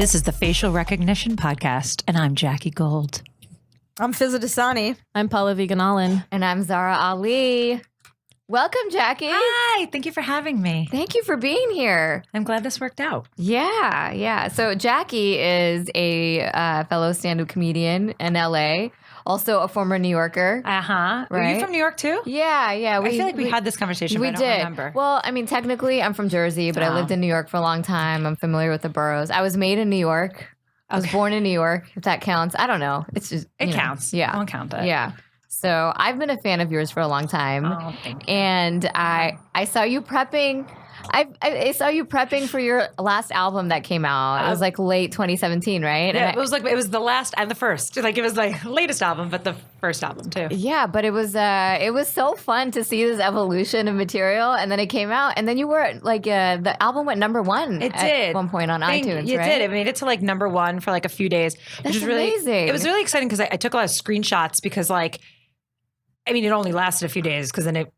This is the Facial Recognition Podcast, and I'm Jackie Gold. I'm Fizza Dasani. I'm Paula Vegan-Allen. And I'm Zara Ali. Welcome, Jackie. Hi, thank you for having me. Thank you for being here. I'm glad this worked out. Yeah. So Jackie is a fellow stand-up comedian in LA, also a former New Yorker. Uh-huh. Were you Right? from New York too? Yeah. I feel like we had this conversation, but I don't remember. Well, I mean, technically, I'm from Jersey, but I lived in New York for a long time. I'm familiar with the boroughs. I was made in New York. I was born in New York, if that counts. I don't know. It's just It counts. Yeah. I'll count it. Yeah. So I've been a fan of yours for a long time. Oh, thank you. And I saw you prepping. I saw you prepping for your last album that came out. It was like late 2017, right? Yeah, it was the last and the first. Like it was like latest album, but the first album too. Yeah, but it was so fun to see this evolution of material, and then it came out, and then you were like the album went number one. It at did one point on iTunes. It right? did. It made it to like number one for like a few days, which is really amazing. It was really exciting because I took a lot of screenshots because like. I mean, it only lasted a few days because then it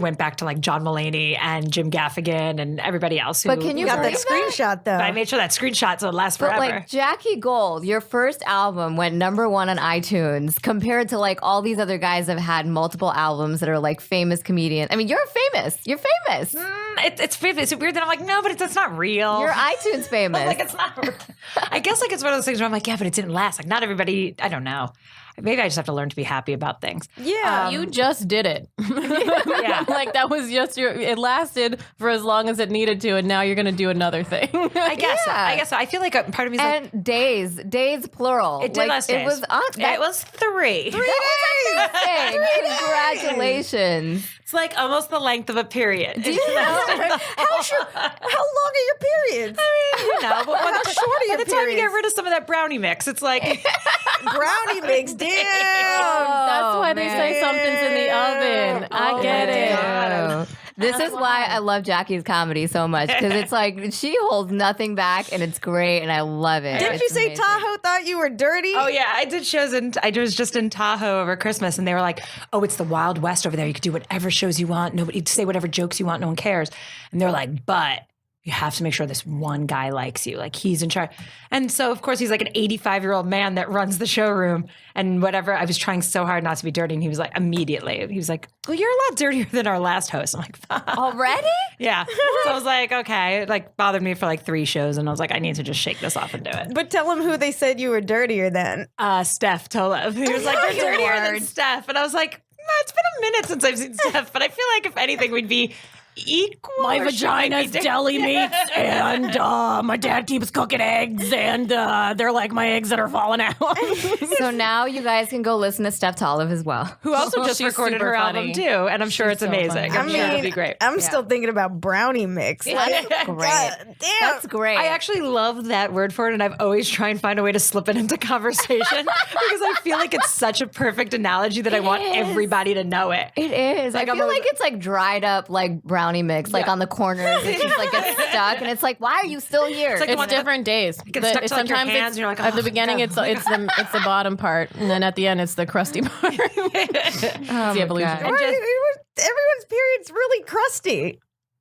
went back to like John Mulaney and Jim Gaffigan and everybody else. But can you got that believe screenshot though? But I made sure that screenshot so it lasts But forever. like Jackie Gold, your first album went number one on iTunes compared to like all these other guys that have had multiple albums that are like famous comedians. I mean, you're famous. You're famous. It's famous. It's weird that I'm like, no, but that's not real. You're iTunes famous. like it's not. I guess like it's one of those things where I'm like, yeah, but it didn't last. Like not everybody. I don't know. Maybe I just have to learn to be happy about things. Yeah. You just did it. Yeah. Like that was just it lasted for as long as it needed to, and now you're going to do another thing. I guess. So. Yeah. I guess. So. I feel like a part of me is like, and days plural. it did like, last It days. was It was 3. Congratulations. It's like almost the length of a period. Do you know? How long are your periods? No, but How short are your by the time you get periods? rid of some of that brownie mix, it's like Brownie mix, damn. That's why they say something's in the oven. I get it. Oh. This is why I love Jackie's comedy so much, because it's like she holds nothing back and it's great and I love it. Didn't you It's say amazing. Tahoe thought you were dirty? oh yeah, I did shows I was just in Tahoe over Christmas, and they were like, "Oh, it's the Wild West over there. You could do whatever shows you want. Nobody say whatever jokes you want. No one cares." And they're like, "But you have to make sure this one guy likes you. Like he's in charge." And so, of course, he's like an 85-year-old man that runs the showroom and whatever. I was trying so hard not to be dirty, and he was like, immediately, he was like, "Well, you're a lot dirtier than our last host." I'm like, Already? yeah. So I was like, okay. It like bothered me for like 3 shows, and I was like, I need to just shake this off and do it. But tell them who they said you were dirtier than. Steph Tolev. He was like, "You're dirtier than Steph," and I was like, "No, it's been a minute since I've seen Steph, but I feel like if anything, we'd be equal." My or she might vagina's be deli meats, and my dad keeps cooking eggs, and they're like my eggs that are falling out. So now you guys can go listen to Steph Tolev as well. who also just She's recorded super her funny. album too, and I'm sure it's so amazing. funny. I'm sure it'll be great. I'm still thinking about brownie mix. Like, Great. God damn. That's great. I actually love that word for it, and I've always tried and find a way to slip it into conversation because I feel like it's such a perfect analogy that I want is. everybody to know it. It is. Like, I I'm feel a- like it's like dried up like brownie mix, like Yeah. on the corners. It just like gets stuck, and it's like, why are you still here? It's like It's one- different days. gets stuck to, like, your hands, it's and you're like, at the "Oh, beginning, God." it's the bottom part, and then at the end, it's the crusty part. It's my the evolution. God. And Why- just- everyone's period's really crusty.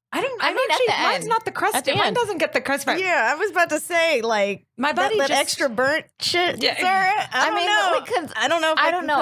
I don't. I I mean, mean, at actually, the mine's end. not the crust. At the Mine end. doesn't get the crust part. Yeah, I was about to say, like, My body that just extra burnt shit. Yeah. Sarah, I don't know. because I don't know. If I don't can know.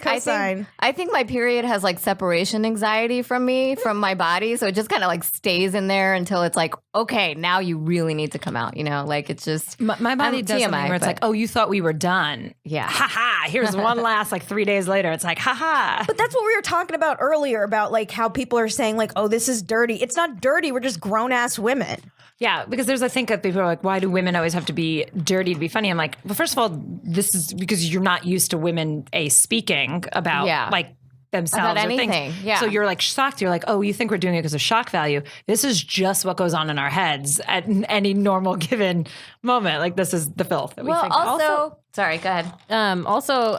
cosign. I think my period has like separation anxiety from my body, so it just kind of like stays in there until it's like, okay, now you really need to come out. You know, like it's just My body I'm does TMI, something where it's but- like, oh, you thought we were done. Yeah. Ha ha. Here's one last like 3 days later. It's like, ha ha. But that's what we were talking about earlier about like how people are saying like, oh, this is dirty. It's not dirty. We're just grown ass women. Yeah, because there's, I think that people are like, why do women always have to be dirty to be funny? I'm like, well, first of all, this is because you're not used to women speaking about Yeah. like themselves About or anything, things. yeah. So you're like shocked. You're like, oh, you think we're doing it because of shock value. This is just what goes on in our heads at any normal given moment. Like this is the filth that we well, think. also Sorry, go ahead. Also,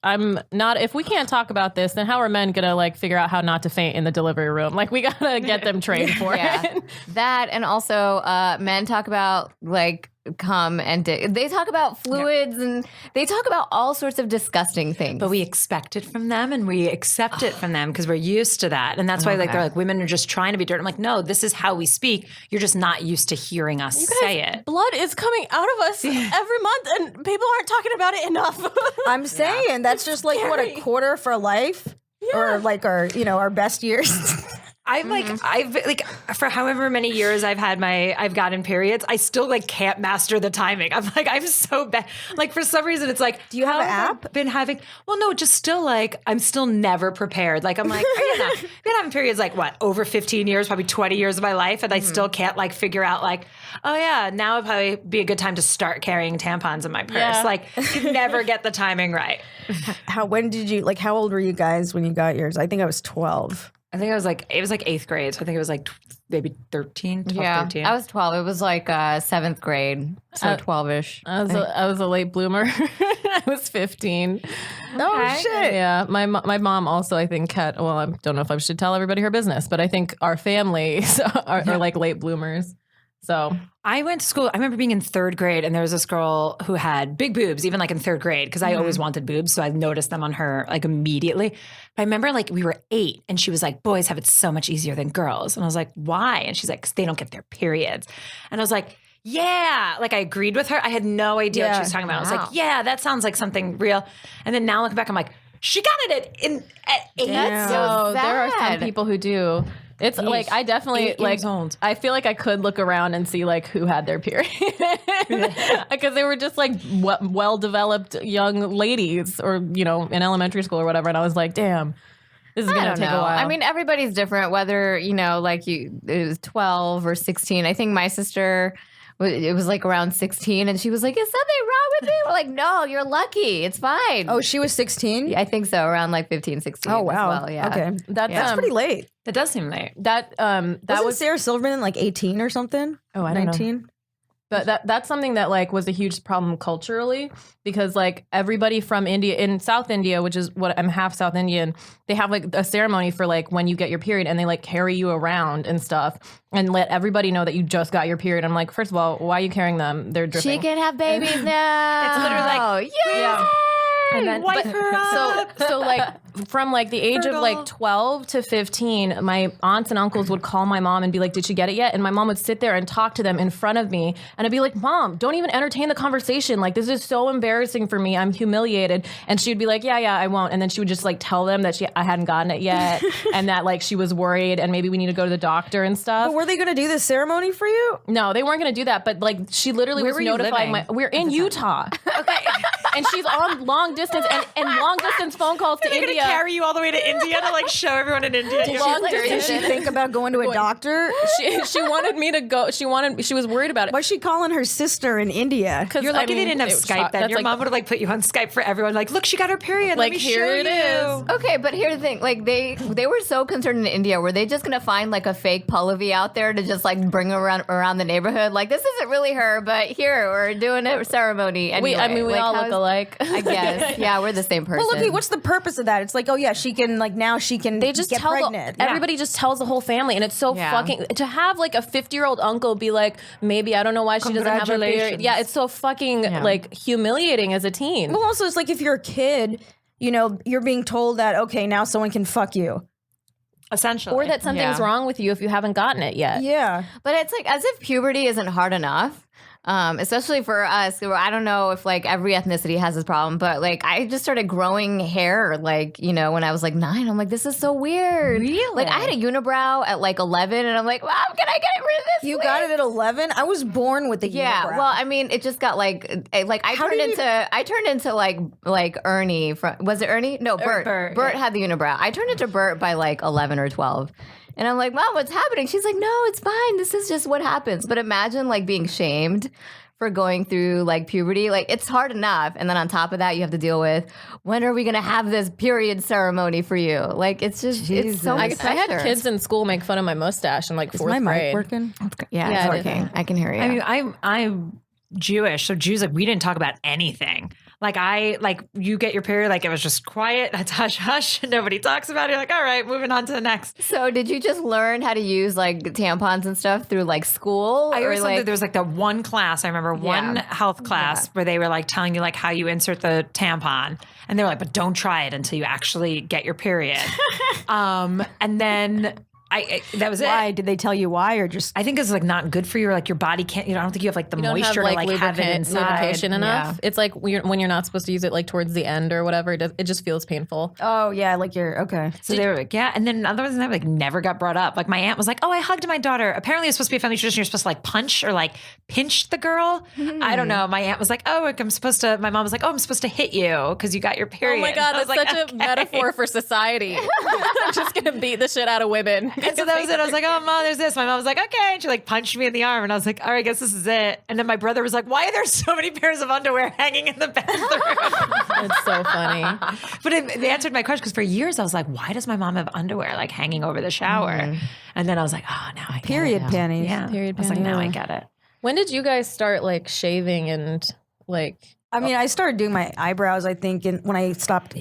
I'm not. If we can't talk about this, then how are men gonna like figure out how not to faint in the delivery room? Like we gotta get them trained for it. That, and also men talk about like cum and they talk about fluids and they talk about all sorts of disgusting things. But we expect it from them and we accept it from them because we're used to that. And that's why like they're like, women are just trying to be dirty. I'm like, no, this is how we speak. You're just not used to hearing us say it. Blood is coming out of us every month, and people aren't talking about it enough. I'm saying that's just like what, a quarter for life, or like our best years. I've like for however many years I've gotten periods, I still like can't master the timing. I'm so bad. Like for some reason it's like, do you have an app? Been having, well, no, just still like, I'm still never prepared. Like I'm like, been having periods like what, over 15 years, probably 20 years of my life. And I still can't like figure out like, oh yeah, now would probably be a good time to start carrying tampons in my purse. Yeah. Like you never get the timing right. How old were you guys when you got yours? I think I was 12. I think it was like 8th grade. So I think it was like maybe 13, 13. I was 12. It was like 7th grade. So 12-ish. I was a late bloomer. I was 15. Oh shit! Yeah, my mom also I think had. Well, I don't know if I should tell everybody her business, but I think our families are like late bloomers. So I went to school. I remember being in 3rd grade and there was this girl who had big boobs, even like in 3rd grade, because I always wanted boobs. So I noticed them on her like immediately. But I remember like we were 8 and she was like, boys have it so much easier than girls. And I was like, why? And she's like, because they don't get their periods. And I was like, yeah, like I agreed with her. I had no idea what she was talking about. I was like, yeah, that sounds like something real. And then now looking back, I'm like, she got it at 8. That's so sad. There are some people who do. It's like I definitely 8 like years old. I feel like I could look around and see like who had their period because they were just like well-developed young ladies or in elementary school or whatever, and I was like, damn, this is gonna take a while. I mean, everybody's different. Whether like it was 12 or 16. I think my sister. It was like around 16 and she was like, is something wrong with me? We're like, no, you're lucky. It's fine. Oh, she was 16? I think so. Around like 15, 16. Oh, wow. As well, yeah. Okay. That's pretty late. That does seem late. That was Sarah Silverman like 18 or something? Oh, I don't 19? know. But that's something that like was a huge problem culturally because like everybody from India in South India, which is what I'm half South Indian, they have like a ceremony for like when you get your period and they like carry you around and stuff and let everybody know that you just got your period. I'm like, first of all, why are you carrying them? They're dripping. She can have babies now. It's literally like, yeah. And then, wipe her up. So like from like the age of like 12 to 15, my aunts and uncles would call my mom and be like, did she get it yet? And my mom would sit there and talk to them in front of me. And I'd be like, Mom, don't even entertain the conversation. Like, this is so embarrassing for me. I'm humiliated. And she'd be like, yeah, I won't. And then she would just like tell them that I hadn't gotten it yet. And that like she was worried and maybe we need to go to the doctor and stuff. But were they going to do this ceremony for you? No, they weren't going to do that. But like she literally was notifying we're in Utah. Okay. And she's on long distance and long distance phone calls to India. They're gonna carry you all the way to India to like show everyone in India. Did she think about going to a doctor? She wanted me to go. She was worried about it. Why's she calling her sister in India? You're lucky they didn't have Skype then. Your mom would have like put you on Skype for everyone. Like, look, she got her period. Like, Let me here show it you. is. Okay, but here's the thing. Like they were so concerned in India. Were they just gonna find like a fake Pallavi out there to just like bring around the neighborhood? Like, this isn't really her, but here we're doing a ceremony. Anyway. We all look alike. I guess. Yeah, we're the same person. Well, look, what's the purpose of that? It's like, oh yeah, she can like now she can They just get tell pregnant. everybody just tells the whole family, and it's so fucking to have like a 50-year-old uncle be like, maybe I don't know why she doesn't have her period. Yeah, it's so fucking like humiliating as a teen. Well, also it's like if you're a kid, you're being told that okay, now someone can fuck you. Essentially. Or that something's wrong with you if you haven't gotten it yet. Yeah. But it's like as if puberty isn't hard enough. Especially for us, I don't know if like every ethnicity has this problem, but like I just started growing hair like, when I was like 9, I'm like, this is so weird. Really? Like I had a unibrow at like 11 and I'm like, Mom, can I get rid of this? You got it at 11? I was born with the unibrow. Well, I mean, it just got like I turned into like Ernie from, was it Ernie? No, Bert. Bert had the unibrow. I turned into Bert by like 11 or 12. And I'm like, Mom, what's happening? She's like, no, it's fine. This is just what happens. But imagine like being shamed for going through like puberty. Like it's hard enough. And then on top of that, you have to deal with when are we going to have this period ceremony for you? Like it's just, it's so much I had kids in school make fun of my mustache in like 4th grade. Is my mic working? Yeah, it's working. I can hear you. I mean, I'm Jewish, so Jews, like, we didn't talk about anything. Like you get your period, like it was just quiet. That's hush hush. Nobody talks about it. You're like, all right, moving on to the next. So did you just learn how to use like tampons and stuff through like school? I always thought that there was like the one class. I remember one health class where they were like telling you like how you insert the tampon, and they were like, but don't try it until you actually get your period. And then. That was Why? it. Did they tell you why or just? I think it's like not good for you. Or like your body can't. I don't think you have like the moisture to like have it inside. lubrication enough. It's like when you're not supposed to use it like towards the end or whatever. It just feels painful. Oh yeah, like you're okay. So they were like, yeah. And then other than that, like never got brought up. Like my aunt was like, oh, I hugged my daughter. Apparently it's supposed to be a family tradition. You're supposed to like punch or like pinch the girl. I don't know. My aunt was like, oh, my mom was like, oh, I'm supposed to hit you because you got your period. Oh my God, that's like, such a metaphor for society. I'm just going to beat the shit out of women. And so that was it. I was like, oh, Mom, there's this. My mom was like, okay. And she like punched me in the arm. And I was like, all right, I guess this is it. And then my brother was like, why are there so many pairs of underwear hanging in the bathroom? It's so funny. But they answered my question because for years I was like, why does my mom have underwear like hanging over the shower? And then I was like, oh, now I get Period it. panties. Yeah. Period I was like, panties. now I get it. When did you guys start like shaving and like... I mean, I started doing my eyebrows, I think, when I stopped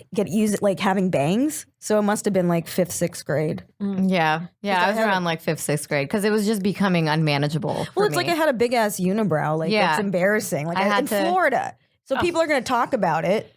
having bangs. So it must have been like 5th, 6th grade. Yeah. I was around like 5th, 6th grade because it was just becoming unmanageable. Well, it's like I had a big ass unibrow. Like, Yeah. it's embarrassing. Like, I had in to- Florida. So people are going to talk about it.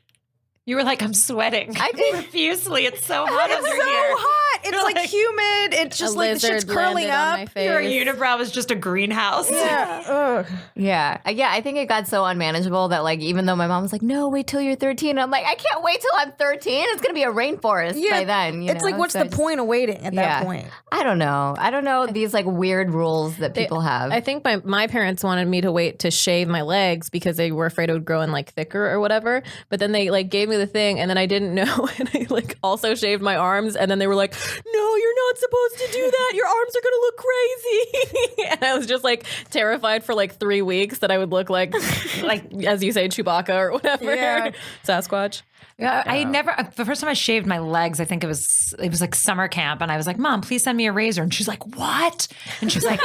You were like, I'm sweating. I did. Profusely. It's so hot It's under so here. hot. It's You're like like- humid. It's just a like the shit's lizard curling landed on up. my face. Your unibrow was just a greenhouse. Yeah. Ugh. Yeah. I think it got so unmanageable that like even though my mom was like, no, wait till you're 13. I'm like, I can't wait till I'm 13. It's gonna be a rainforest by then. It's like, what's So the I just- point of waiting at that point? I don't know these like weird rules that people have. I think my parents wanted me to wait to shave my legs because they were afraid it would grow in like thicker or whatever. But then they like gave me the thing and then I didn't know and I like also shaved my arms and then they were like, no, you're not supposed to do that. Your arms are gonna look crazy. And I was just like terrified for like 3 weeks that I would look like as you say, Chewbacca or whatever. Yeah. Sasquatch. Yeah, I never. The first time I shaved my legs, I think it was like summer camp, and I was like, "Mom, please send me a razor." And she's like, "What?" And she's like,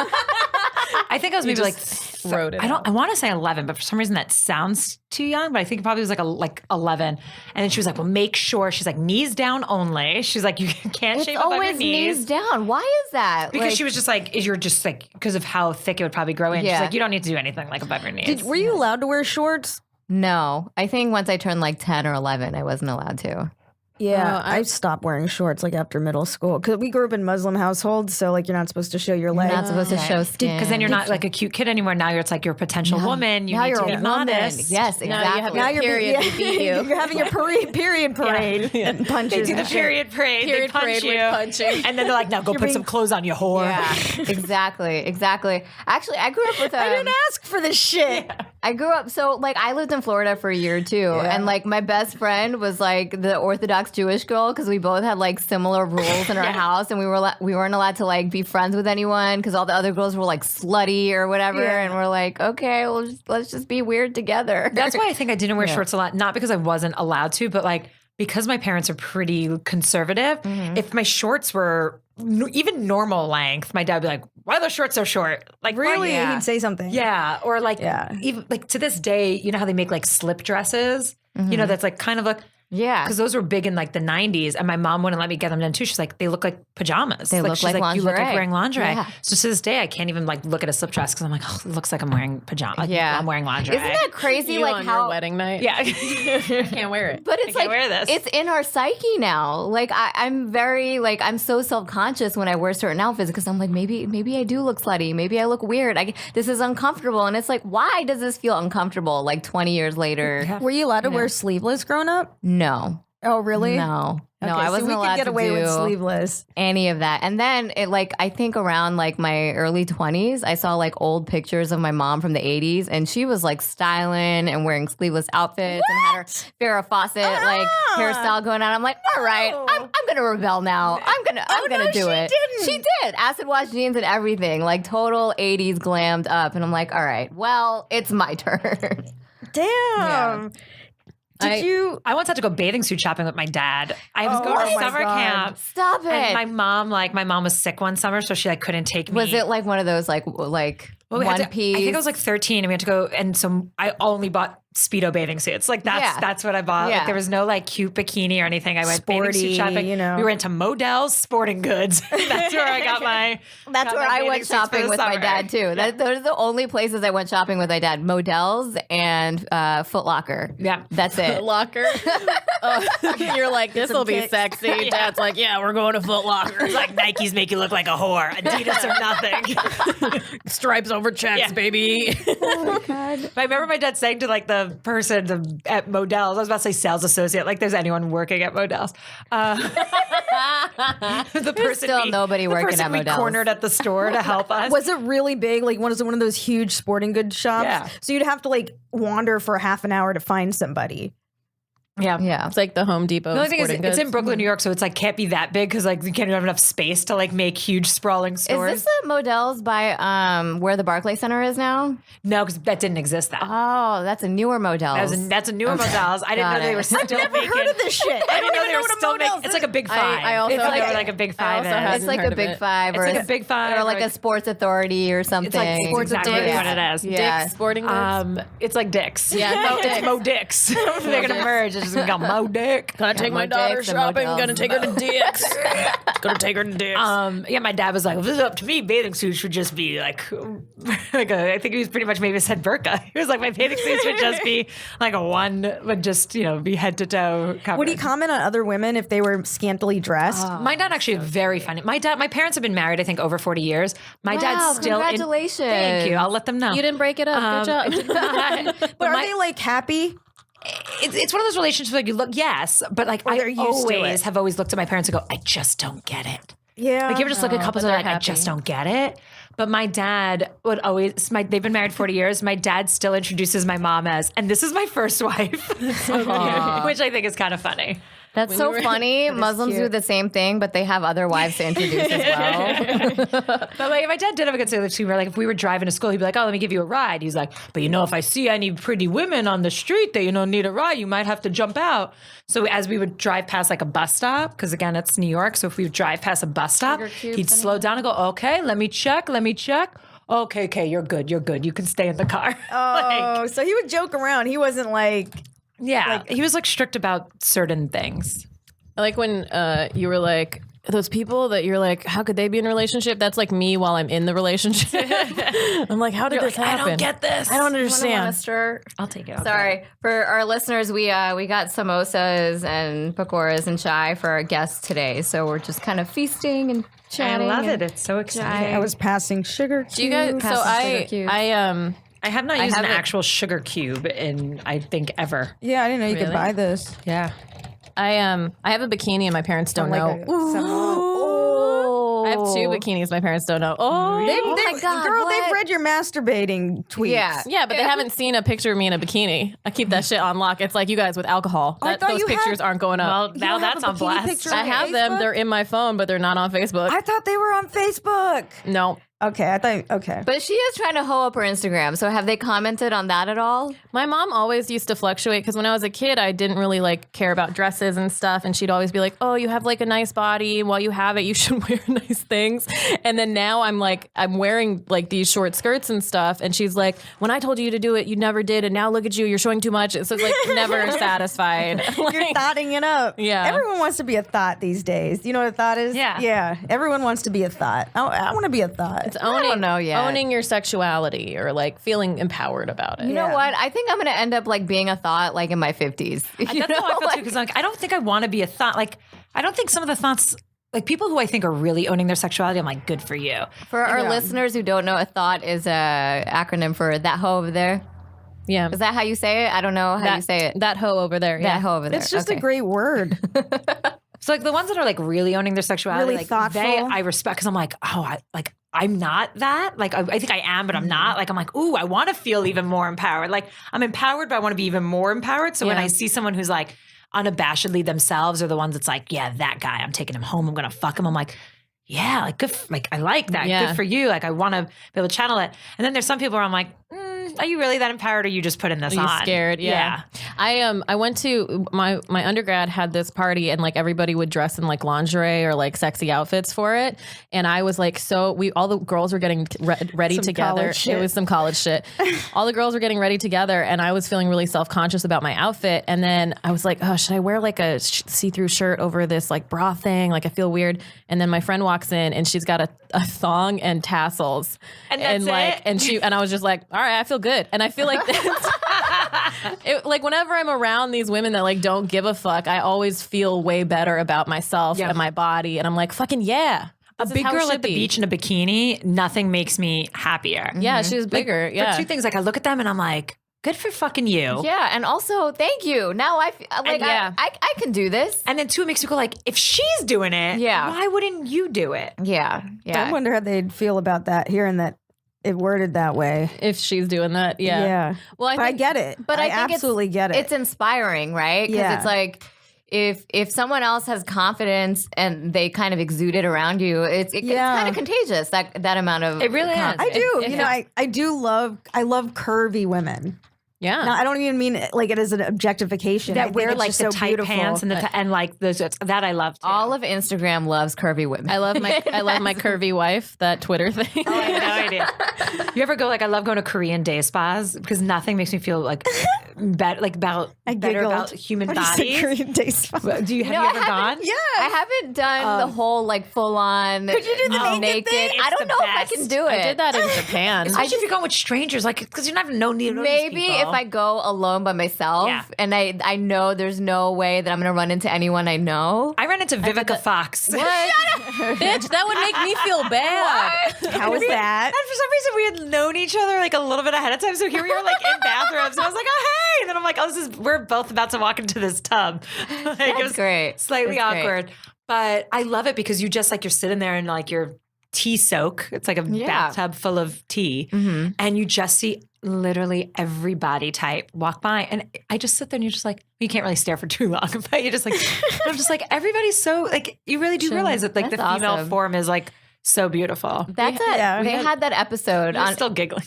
"I think I was maybe like wrote it I want to say 11, but for some reason that sounds too young. But I think it probably was like 11." And then she was like, "Well, make sure." She's like, "Knees down only." She's like, "You can't it's shave above your always knees." knees down. Why is that? Because Like, she was just like, you're just like, because of how thick it would probably grow in. Yeah. She's like, you don't need to do anything like above your knees. Were you allowed to wear shorts? no. I think once I turned like 10 or 11, I wasn't allowed to. Yeah, Oh, I stopped wearing shorts like after middle school because we grew up in Muslim households, so like you're not supposed to show your legs. Not supposed to show skin. Because then you're not like a cute kid anymore. Now you're a potential woman. You now need you're to be a woman. modest. Yes, exactly. Now you have Now your you're period. They beat you. You're having a period parade and punches. They do the and shit. period parade. Period they punch parade you. with punching. And then they're like, now go put some clothes on, you whore. Yeah, exactly. Actually, I grew up with I didn't ask for this shit. I grew up, so like I lived in Florida for a year too, and like my best friend was like the Orthodox Jewish girl because we both had like similar rules in our house, and we weren't allowed to like be friends with anyone because all the other girls were like slutty or whatever, and we're like, okay, well let's just be weird together. That's why I think I didn't wear shorts a lot. Not because I wasn't allowed to, but like because my parents are pretty conservative. If my shorts were even normal length, my dad would be like, why are those shorts so short? Like, Really? why- He'd say something. Yeah. Or like, Yeah. even like to this day, you know how they make like slip dresses? You know, that's like kind of like, Yeah, because those were big in like the 90s, and my mom wouldn't let me get them done too. She's like, they look like pajamas. They look she's like you look like lingerie. wearing lingerie. Yeah. So to this day, I can't even like look at a slip dress because I'm like, oh, it looks like I'm wearing pajamas. Like, Yeah. I'm wearing lingerie. isn't that crazy? You like on how your wedding night. Yeah. Can't wear it. But it's can't like wear this. it's in our psyche now. Like I'm very like I'm so self-conscious when I wear certain outfits because I'm like maybe I do look slutty. Maybe I look weird. This is uncomfortable, and it's like why does this feel uncomfortable? Like 20 years later, Were you allowed to wear sleeveless growing up? no, Oh, really? no, Okay, I so wasn't we allowed could get to away do with sleeveless. any of that. And then it like I think around like my early 20s, I saw like old pictures of my mom from the 80s, and she was like styling and wearing sleeveless outfits and had her Farrah Fawcett like hairstyle going on. I'm like, all right, I'm gonna rebel now. I'm gonna do it. She did acid wash jeans and everything, like total 80s glammed up. And I'm like, all right, well, it's my turn. Damn. Did you? I once had to go bathing suit shopping with my dad. I was going to oh my summer God. camp. Stop it. And my mom was sick one summer, so she like couldn't take me. Was it like one of those like Well, we had one to- piece? I think I was like 13 and we had to go. And so I only bought Speedo bathing suits. Like that's what I bought. Yeah. Like there was no like cute bikini or anything. I went bathing suit Sporty, shopping. you know. We went to Modell's Sporting Goods. That's where I got my. That's where I went shopping with my dad too. Those are the only places I went shopping with my dad: Modell's and Foot Locker. Yeah, that's it. Locker. You're like, this will be sexy. Dad's like, yeah, we're going to Foot Locker. It's like Nikes make you look like a whore. Adidas or nothing. Stripes over checks, baby. Oh God! But I remember my dad saying to like the person at Modell's, I was about to say sales associate, like there's anyone working at Modell's. The person still nobody working at we Modell's. cornered at the store to help us. Was it really big? Like, was it one of those huge sporting goods shops? Yeah. So you'd have to like wander for half an hour to find somebody. Yeah. It's like the Home Depot. The only thing is, Sporting it's Goods. in Brooklyn, New York, so it's like can't be that big because like you can't have enough space to like make huge sprawling stores. Is this the Modell's by where the Barclay Center is now? No, because that didn't exist then. Oh, that's a newer Modell's. That's a newer Modell's. I didn't know they were still making. Heard of this shit? I didn't know they were still making. It's like a Big Five. I also it's had- like a Big I Five. also is. had- It's like heard a of Big it. Five, It's like a Big Five, or like a Sports Authority or something. It's like Sports Exactly Authority. what What it is. Yeah. Dick's Sporting Goods. It's like Dick's. Yeah, no, Dick's. it's Mo Dick's. They're gonna merge. It's just gonna Mo Dick. Gonna take my Mo daughter Dick's and shopping. Modell's. Gonna take her to Dick's. Gonna take her to Dick's. Yeah, my dad was like, if this is up to me, bathing suits should just be like I think he was pretty much maybe said burqa. He was like, my bathing suits would just be like would just, be head to toe covered. Would he comment on other women if they were scantily dressed? My dad actually very funny. My parents have been married, I think, over 40 years. My dad's still congratulations. Thank you. I'll let them know. You didn't break it up. Good job. But are they like happy? It's one of those relationships like you look, yes, but like Or I they're used to it. have always looked at my parents and go, I just don't get it. Yeah. Like you ever just look at couples but and are they're like, I happy. just don't get it. But my dad would always, they've been married 40 years. My dad still introduces my mom as, and this is my first wife, which I think is kind of funny. That's so funny. Muslims do cute. the same thing, but they have other wives to introduce as well. But like, my dad did have a good saying between where like if we were driving to school, he'd be like, "Oh, let me give you a ride." He's like, "But if I see any pretty women on the street that need a ride, you might have to jump out." So as we would drive past like a bus stop, because again it's New York, so if we would drive past a bus stop, he'd slow down and go, "Okay, let me check. Okay, you're good. You can stay in the car." Oh, so he would joke around. He wasn't like. Yeah, he was like strict about certain things. I like when you were like, those people that you're like, how could they be in a relationship? That's like me while I'm in the relationship. I'm like, how did this happen? I don't get this. I don't understand. I'll take it. Sorry. For our listeners, we got samosas and pakoras and chai for our guests today. So we're just kind of feasting and I chatting. love and it. It's so exciting. I was passing sugar. Do you guys? So I have not used an haven't- actual sugar cube in I think ever. Yeah, I didn't know you could Really? buy this. Yeah. I have a bikini and my parents don't know. I have two bikinis my parents don't know. Oh, my God, girl, what? they've read your masturbating tweets. Yeah. yeah, but they haven't seen a picture of me in a bikini. I keep that shit on lock. It's like you guys with alcohol. I thought Those you had- pictures aren't going up. Well, now don't have that's a on bikini blast. picture? I have them. Facebook? They're in my phone, but they're not on Facebook. I thought they were on Facebook. No. Okay, okay. But she is trying to hoe up her Instagram. So have they commented on that at all? My mom always used to fluctuate because when I was a kid, I didn't really like care about dresses and stuff. And she'd always be like, oh, you have like a nice body. While you have it, you should wear nice things. And then now I'm wearing like these short skirts and stuff. And she's like, when I told you to do it, you never did. And now look at you, you're showing too much. So it's like never satisfied. You're thoughting it up. Yeah. Everyone wants to be a thought these days. You know what a thought is? Yeah. Yeah. Everyone wants to be a thought. I want to be a thought. It's owning, don't know yet. owning your sexuality or like feeling empowered about it. You know what? I think I'm going to end up like being a thought like in my 50s. That's how I feel too, because like I don't think I want to be a thought. Like I don't think some of the thoughts, like people who I think are really owning their sexuality, I'm like, good for you. For our listeners who don't know, a thought is a acronym for that hoe over there. Yeah. Is that how you say it? I don't know how you say it. That hoe over there. Yeah. That hoe over there. It's just Okay. a great word. So like the ones that are like really owning their sexuality, Really like thoughtful. I respect because I'm like, I'm not that. Like I think I am, but I'm not. Like I'm like, ooh, I want to feel even more empowered. Like I'm empowered, but I want to be even more empowered. So when Yeah. I see someone who's like unabashedly themselves, or the ones that's like, yeah, that guy, I'm taking him home, I'm gonna fuck him. I'm like, yeah, like good. Like I like that. Yeah. Good for you. Like I want to be able to channel it. And then there's some people where I'm like, are you really that empowered, or you just putting this Are you on? scared? Yeah. I went to my undergrad had this party, and like everybody would dress in like lingerie or like sexy outfits for it, and I was like, all the girls were getting ready Some together. college shit. It was some college shit. All the girls were getting ready together, and I was feeling really self-conscious about my outfit. And then I was like, oh, should I wear like a see-through shirt over this like bra thing? Like I feel weird. And then my friend walks in, and she's got a thong and tassels, And that's it? And I was just like, all right, I feel good. And I feel like like whenever I'm around these women that like don't give a fuck, I always feel way better about myself and my body. And I'm like, fucking yeah. A big girl at the beach in a bikini, nothing makes me happier. Yeah, she was bigger. For two things, like I look at them and I'm like, good for fucking you. Yeah, and also thank you. Now I feel like I can do this. And then two, it makes me go like, if she's doing it, why wouldn't you do it? Yeah. I wonder how they'd feel about that, hearing that it worded that way. If she's doing that, yeah. Well, I get it. But I think absolutely get it. It's inspiring, right? Because it's like if someone else has confidence and they kind of exude it around you, it's kind of contagious. That amount of it really is. I do. I love curvy women. Yeah. Now, I don't even mean like it as an objectification. That wear like the tight pants and and like those that I love too. All of Instagram loves curvy women. I love my curvy wife, that Twitter thing. Oh, I have no idea. You ever go like I love going to Korean day spas because nothing makes me feel like better about human bodies. Korean day spa. Have you ever gone? Yeah. I haven't done the whole like full on. Could you do the naked thing? I don't know if I can do it. I did that in Japan. Especially if you're going with strangers, like because you have no need. Maybe if I go alone by myself and I know there's no way that I'm going to run into anyone I know. I ran into Vivica Fox. What? Bitch, that would make me feel bad. How was that? And for some reason, we had known each other like a little bit ahead of time. So here we are, like in bathrooms. And I was like, "Oh hey!" And then I'm like, "Oh, we're both about to walk into this tub." Like, it was great. Slightly That's awkward, but I love it because you just like you're sitting there and like your tea soak. It's like a bathtub full of tea, and you just see literally every body type walk by, and I just sit there and you're just like, you can't really stare for too long, but you're just like, I'm just like, everybody's so like, you really do realize that like the female form is like so beautiful. That's it. Yeah. They had that episode I'm on. still giggling.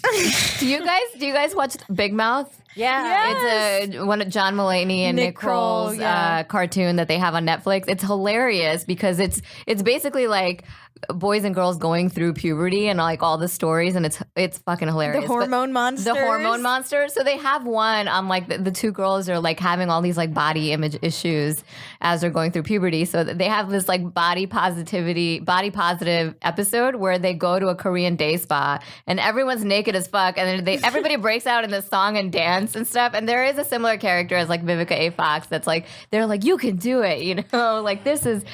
Do you guys watch Big Mouth? Yeah. It's one of John Mulaney and Nick Kroll's cartoon that they have on Netflix. It's hilarious because it's basically like boys and girls going through puberty and like all the stories, and it's fucking hilarious. The hormone monsters. The hormone monsters. So they have one on like the two girls are like having all these like body image issues as they're going through puberty. So they have this like body positive episode where they go to a Korean day spa and everyone's naked as fuck, and then everybody breaks out in this song and dance and stuff. And there is a similar character as like Vivica A. Fox that's like, they're like, you can do it, you know, like this is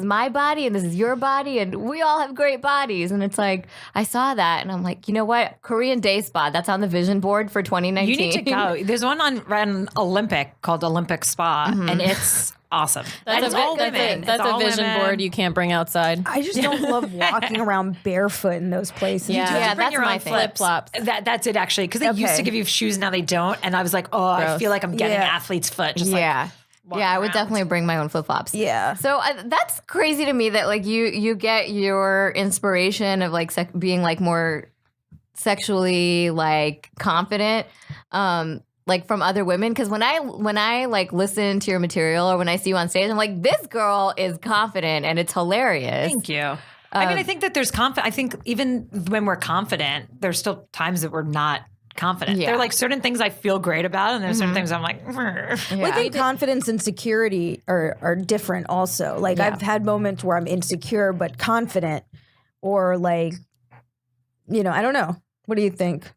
my body and this is your body and we all have great bodies. And it's like, I saw that and I'm like, you know what? Korean day spa, that's on the vision board for 2019. You need to go. There's one on Olympic called Olympic Spa, and it's awesome. That's a vision board you can't bring outside. I just don't love walking around barefoot in those places. Yeah, bring that's your my own thing. Flip-flops. That's it actually, because they used to give you shoes, now they don't, and I was like, oh, I feel like I'm getting athlete's foot. Just yeah, I would definitely bring my own flip flops. Yeah. So that's crazy to me that like you get your inspiration of like being like more sexually like confident. Like from other women, because when I like listen to your material or when I see you on stage, I'm like, this girl is confident and it's hilarious. Thank you. I mean, I think that there's I think even when we're confident, there's still times that we're not confident. Yeah. There are like certain things I feel great about, and there's certain things I'm like, Well, I think confidence and security are different also. Like I've had moments where I'm insecure but confident, or like, you know, I don't know. What do you think?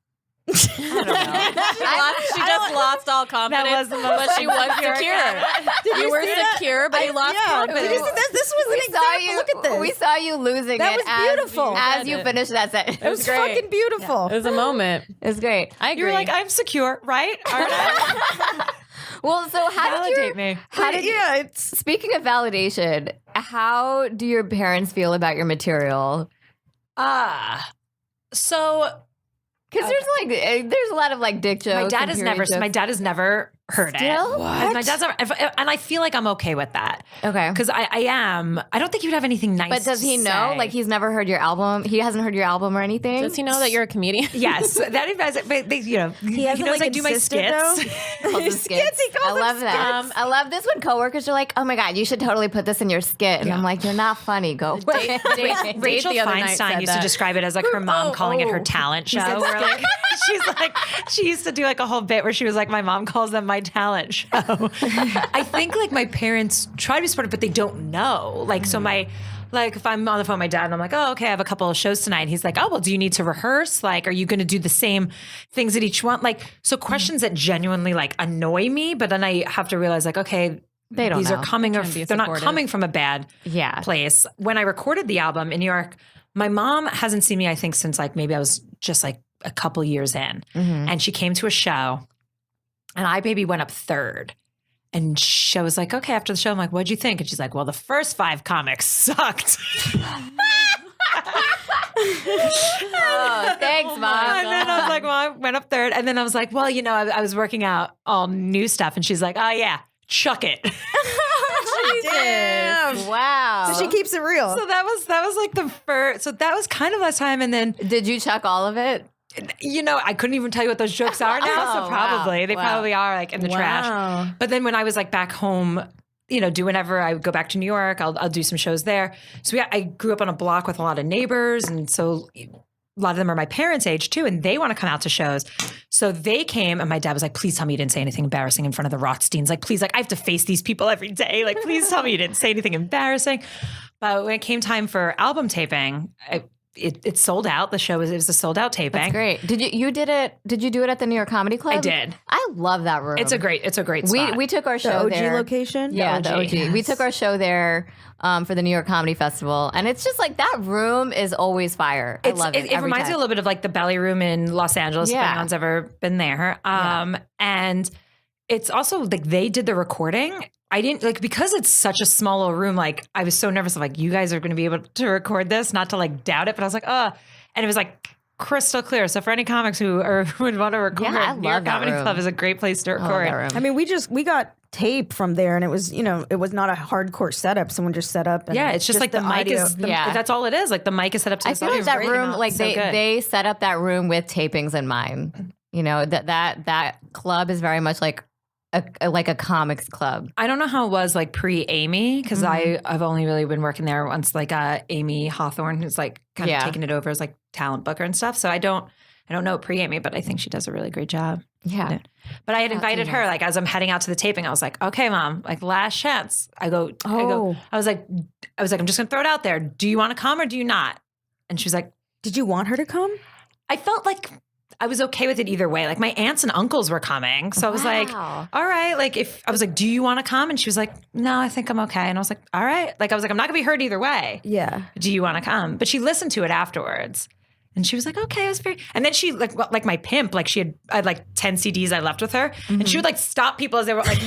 I don't know. She just lost all confidence, but she was secure. You were secure, but you lost confidence. This was an example. Look at this. We saw you losing That it was beautiful. as you finished that sentence. It was fucking beautiful. It was a moment. It was great. I agree. you're like, I'm secure, right? Aren't I? Well, so how did Validate me. It's speaking of validation, how do your parents feel about your material? So Because there's a lot of like dick jokes. my dad has never heard Still? it. What? My dad's never, and I feel like I'm okay with that. Okay. Because I don't think he would have anything nice But does he to know? say. Like he's never heard your album? He hasn't heard your album or anything? Does he know that you're a comedian? Yes, that is, but they, he hasn't, knows like, I do my insisted, skits. Calls them skits. I love that. I love this when coworkers are like, "Oh my god, you should totally put this in your skit," and I'm like, "You're not funny. Go." Rachel the other night Feinstein said used to that. describe it as like her mom calling it her talent show. Where like she's like she used to do like a whole bit where she was like, my mom calls them my talent show. I think like my parents try to be supportive, but they don't know. Like so like if I'm on the phone with my dad and I'm like, oh, okay, I have a couple of shows tonight. He's like, oh, well, do you need to rehearse? Like, are you going to do the same things at each one? Like, so questions that genuinely like annoy me, but then I have to realize like, okay, They don't these know. are coming, or be they're not supportive. coming from a bad place. When I recorded the album in New York, my mom hasn't seen me, I think, since like maybe I was just like a couple years in. And she came to a show and I maybe went up third. And she was like, okay, after the show, I'm like, what'd you think? And she's like, well, the first 5 comics sucked. Oh, thanks, Mom. And then I was like, well, I went up third. And then I was like, well, you know, I was working out all new stuff. And she's like, oh, yeah, chuck it. Damn. Wow. So she keeps it real. So that was like the first. So that was kind of last time. And then, Did you chuck all of it? you know, I couldn't even tell you what those jokes are now. Oh, So probably wow. they probably are like in the trash. But then when I was like back home, you know, do whenever I would go back to New York, I'll do some shows there. So I grew up on a block with a lot of neighbors, and so a lot of them are my parents' age too, and they want to come out to shows. So they came, and my dad was like, "Please tell me you didn't say anything embarrassing in front of the Rothsteins. Like, please, like I have to face these people every day. Like, please tell me you didn't say anything embarrassing." But when it came time for album taping, it sold out. The show was a sold out taping. That's great. Did you do it at the New York Comedy Club? I did. I love that room. It's a great spot. We took our The show OG there. location? Yeah, the OG. OG. We took our show there for the New York Comedy Festival, and it's just like that room is always fire. I love it. It reminds me a little bit of like the Belly Room in Los Angeles. If Yeah. anyone's ever been there. And it's also like they did the recording. I didn't like, because it's such a small little room. Like I was so nervous of like, you guys are going to be able to record this, not to like doubt it, but I was like, and it was like crystal clear. So for any comics who would want to record, I New York love that Comedy room. Club is a great place to I love record. that room. I mean, we got tape from there, and it was, you know, it was not a hardcore setup. Someone just set up. And Yeah, it's just like the mic audio. is. Yeah. That's all it is. Like the mic is set up to I this feel audio like that great room, amount. like So good. they set up that room with tapings in mind. You know, that club is very much like a comics club. I don't know how it was like pre-Amy, because I've only really been working there once, like Amy Hawthorne, who's like kind of taking it over as like talent booker and stuff. So I don't know pre-Amy, but I think she does a really great job. Yeah. But I had invited her, like as I'm heading out to the taping, I was like, okay, Mom, like last chance. I was like, I'm just gonna throw it out there. Do you want to come or do you not? And she was like, Did you want her to come? I felt like I was okay with it either way. Like my aunts and uncles were coming. So I was like, Wow. all right. Like if I was like, do you want to come? And she was like, no, I think I'm okay. And I was like, all right. Like I was like, I'm not gonna be hurt either way. Yeah. Do you want to come? But she listened to it afterwards. And she was like, okay, it was very, and then she like my pimp, like I had like 10 CDs I left with her, and she would like stop people as they were like,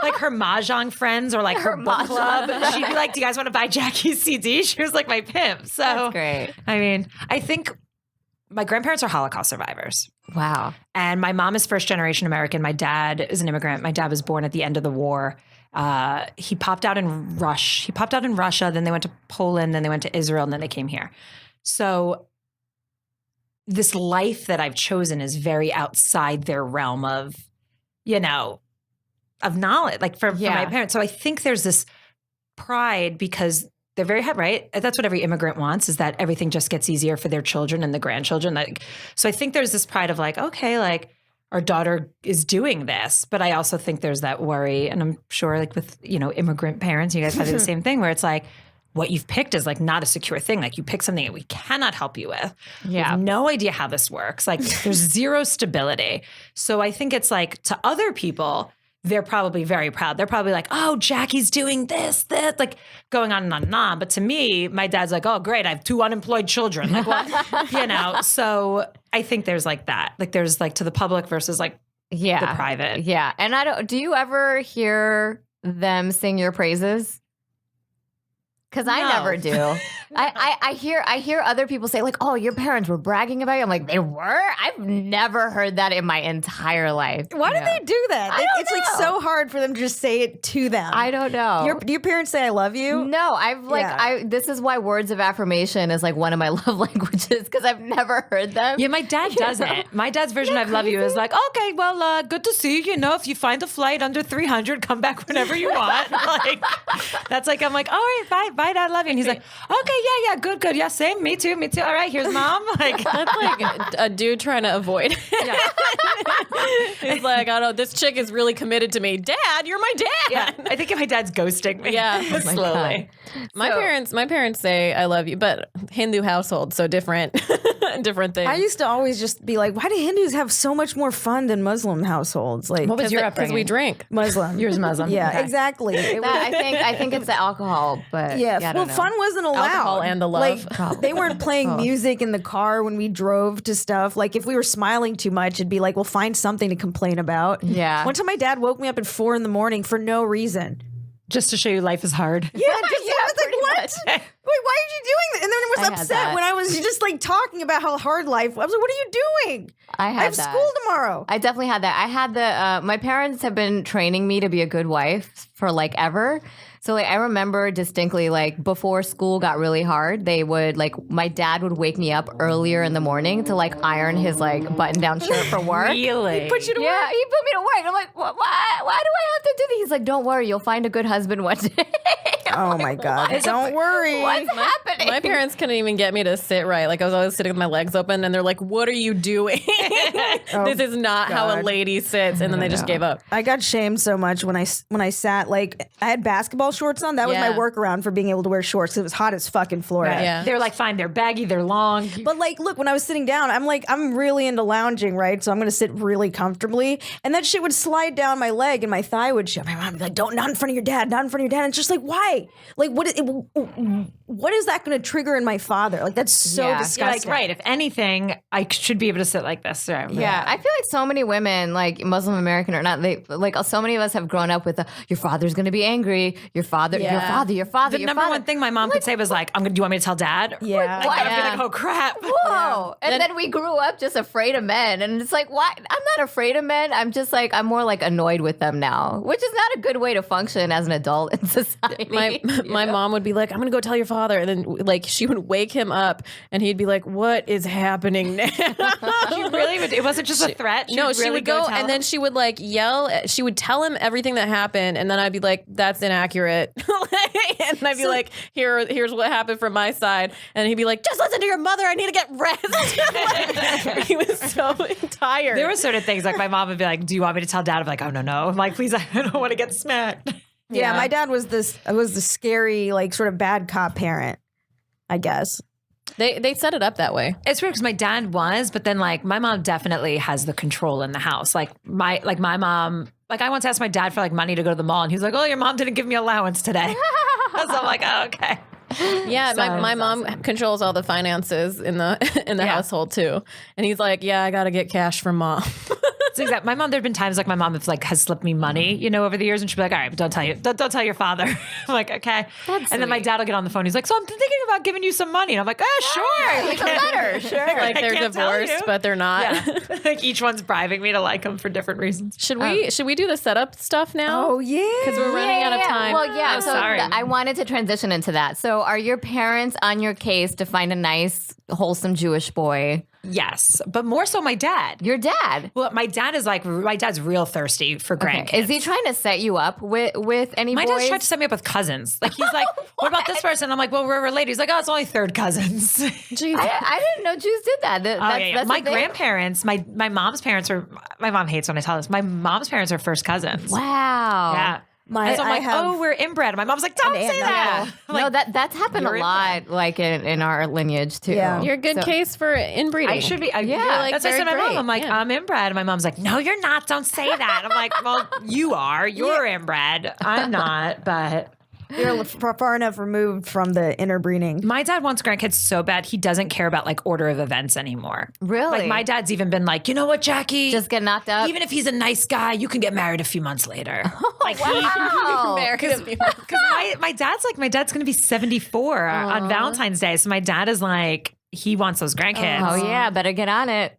like her mahjong friends or like her book club. She'd be like, do you guys want to buy Jackie's CD? She was like my pimp. So That's great. I mean, I think my grandparents are Holocaust survivors. Wow. And my mom is first generation American. My dad is an immigrant. My dad was born at the end of the war. He popped out in Russia. Then they went to Poland. Then they went to Israel. And then they came here. So this life that I've chosen is very outside their realm of, you know, of knowledge, like for my parents. So I think there's this pride because they're very right. That's what every immigrant wants, is that everything just gets easier for their children and the grandchildren. Like, so I think there's this pride of like, okay, like our daughter is doing this, but I also think there's that worry, and I'm sure like with, you know, immigrant parents, you guys probably the same thing where it's like, what you've picked is like not a secure thing. Like you pick something that we cannot help you with. We have no idea how this works. Like there's zero stability. So I think it's like to other people, they're probably very proud. They're probably like, oh, Jackie's doing this, like going on and on and on. But to me, my dad's like, oh, great, I have 2 unemployed children. Like, what? You know, so I think there's like that. Like there's like to the public versus like the private. Yeah. And do you ever hear them sing your praises? Because I No. never do. I hear other people say like, oh, your parents were bragging about you. I'm like, they were? I've never heard that in my entire life. Why do they do that? It's like know. so hard for them to just say it to them. I don't know. Do your parents say I love you? No, this is why words of affirmation is like one of my love languages because I've never heard them. Yeah, my dad doesn't. My dad's version of love you is like, okay, well, good to see you. You know, if you find a flight under 300, come back whenever you want. Like, that's like, I'm like, all right, bye, Dad, love you. And he's like, okay, yeah, good. Yeah, same, me too. All right, here's Mom. Like, That's like a dude trying to avoid. yeah. He's like, I don't know, this chick is really committed to me. Dad, you're my dad. Yeah, I think my dad's ghosting me. Yeah. Oh my slowly. My parents say I love you, but Hindu household, so different things. I used to always just be like, why do Hindus have so much more fun than Muslim households? Like, What was your because upbringing? we drink. Muslim. Yours Muslim. Yeah, Okay. exactly. It was, I think it's the alcohol, but yeah, I well, don't know. fun wasn't allowed. Alcohol and the love. Like, they weren't playing music in the car when we drove to stuff. Like, if we were smiling too much, it'd be like, we'll find something to complain about. Yeah. One time my dad woke me up at 4 a.m. for no reason. Just to show you life is hard. Yeah, I was like, what? Wait, why are you doing that? And then I I was had upset that. when I was just like talking about how hard life was. I was like, what are you doing? I have that. school tomorrow. I definitely had that. I had my parents have been training me to be a good wife for like ever. So like I remember distinctly like before school got really hard, they would like my dad would wake me up earlier in the morning to like iron his like button down shirt for work. Really? Put you to Yeah, work. he put me to work. I'm like, why do I have to do this? He's like, don't worry, you'll find a good husband one day. Oh my God. Don't worry. What's happening? My parents couldn't even get me to sit right. Like I was always sitting with my legs open, and they're like, "What are you doing? This is not how a God. lady sits." And then they just gave up. I got shamed so much when I sat, like, I had basketball shorts on. That was Yeah. my workaround for being able to wear shorts because it was hot as fuck in Florida. Yeah. They're like, fine, they're baggy, they're long. But like, look, when I was sitting down, I'm really into lounging, right? So I'm going to sit really comfortably. And that shit would slide down my leg and my thigh would show. My mom would be like, not in front of your dad, not in front of your dad. And it's just like, why? Like, what is that going to trigger in my father? Like, that's so Yeah. You're like, disgusting. right, if anything, I should be able to sit like this. Right? Yeah, I feel like so many women, like Muslim American or not, they like so many of us have grown up with your father's going to be angry. Your father. The number one thing my mom could say was like, do you want me to tell Dad? Yeah. Like, Why? I'd be like, oh crap. Whoa. And then we grew up just afraid of men. And it's like, why? I'm not afraid of men. I'm just like, I'm more like annoyed with them now, which is not a good way to function as an adult in society. My mom would be like, "I'm gonna go tell your father," and then like she would wake him up, and he'd be like, "What is happening now?" She really would. It wasn't just a threat. No, she really would go, tell and then him. she would like yell. She would tell him everything that happened, and then I'd be like, "That's inaccurate," and I'd be like, "Here's what happened from my side," and he'd be like, "Just listen to your mother. I need to get rest." Like, he was so tired. There were certain things like my mom would be like, do you want me to tell Dad? I'm like, oh no. I'm like, please, I don't want to get smacked. Yeah, my dad was the scary, like, sort of bad cop parent, I guess. They set it up that way. It's weird because my dad was, but then like my mom definitely has the control in the house. Like my mom, like I once asked my dad for like money to go to the mall, and he's like, "Oh, your mom didn't give me allowance today." So I'm like, "Oh, okay." Yeah, my mom controls all the finances in the household too, and he's like, "Yeah, I got to get cash from Mom." It's exact. My mom. There've been times like my mom has slipped me money, over the years, and she'll be like, "All right, but don't tell your father." I'm like, "Okay." And then my dad will get on the phone. He's like, "So I'm thinking about giving you some money," and I'm like, "Sure." Leave a letter, sure. Like I they're can't tell divorced, you. but they're not. Yeah. Like each one's bribing me to like them for different reasons. Should we do the setup stuff now? Oh, yeah. Because we're running out of time. Well, yeah. I'm So sorry. I wanted to transition into that. So, are your parents on your case to find a nice, wholesome Jewish boy? Yes, but more so my dad. Your dad. Well, my dad's real thirsty for grandkids. Is he trying to set you up with any My boys? dad's tried to set me up with cousins. Like he's like, "What about this person?" I'm like, "Well, we're related." He's like, "Oh, it's only third cousins." Jeez. I didn't know Jews did that. That's My a thing? grandparents, my mom's parents are. My mom hates when I tell this. My mom's parents are first cousins. Wow. Yeah. My- so I'm I like, have- "Oh, we're inbred." My mom's like, "Don't An say aunt and that." uncle. I'm No, like, that's happened a you're lot, like in our lineage too. Yeah. You're a good case for inbreeding. I should be. You're, like, That's what I said to my very mom. I'm like, great. Yeah. "I'm inbred," and my mom's like, "No, you're not. Don't say that." I'm like, "Well, you are. You're inbred. I'm not." But You're far enough removed from the interbreeding. My dad wants grandkids so bad he doesn't care about like order of events anymore. Really? Like my dad's even been like, you know what, Jackie? Just get knocked up. Even if he's a nice guy, you can get married a few months later. Like Wow. because my dad's going to be 74 on Valentine's Day. So my dad is like, he wants those grandkids. Oh yeah, better get on it.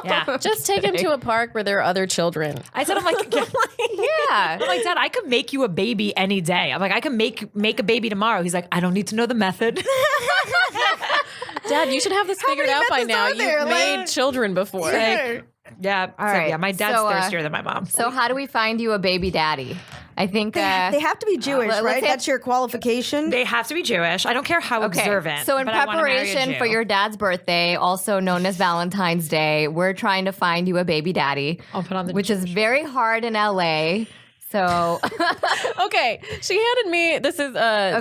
Yeah. Just take him to a park where there are other children. I said, I'm like, Yeah. I'm like, Dad, I could make you a baby any day. I'm like, I can make a baby tomorrow. He's like, I don't need to know the method. Dad, you should have this figured out by methods now. are You've there? made children before. Yeah. All right. Yeah, my dad's So, thirstier than my mom. So how do we find you a baby daddy? I think They have to be Jewish, let's right? say- That's your qualification. They have to be Jewish. I don't care how observant. So in but I wanna marry a preparation Jew. for your dad's birthday, also known as Valentine's Day, we're trying to find you a baby daddy, I'll put on the which is very hard in LA. So Okay, she handed me, this is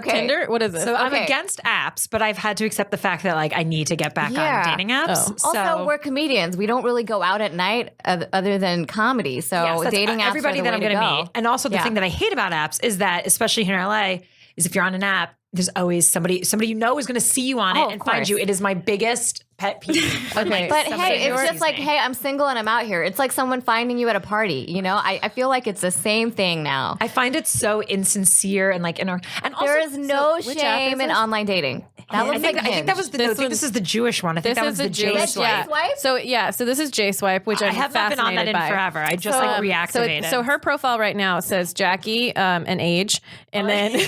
Tinder. What is this? So I'm Okay. against apps, but I've had to accept the fact that like I need to get back Yeah. on dating apps. Oh. So also we're comedians. We don't really go out at night other than comedy. So yes, that's dating apps everybody are the that I'm way to going to go. meet. And also the Yeah. thing that I hate about apps is that, especially here in LA, is if you're on an app, there's always somebody you know is going to see you on Oh, it of and find course. you. It is my biggest pet peeve. when, like, But somebody hey, it's sees just like, me. hey, I'm single and I'm out here. It's like someone finding you at a party. You know, I feel like it's the same thing now. I find it so insincere and like and also There is no which app is shame in this? online dating. That I looks think, like I think that was the, This no, I think one's- this is the Jewish one. I think This that is was the the Jewish JSwipe. JSwipe? So this is JSwipe, which I I'm have not been on that fascinated in by. forever. I just like reactivated. So her profile right now says Jackie, an age, and then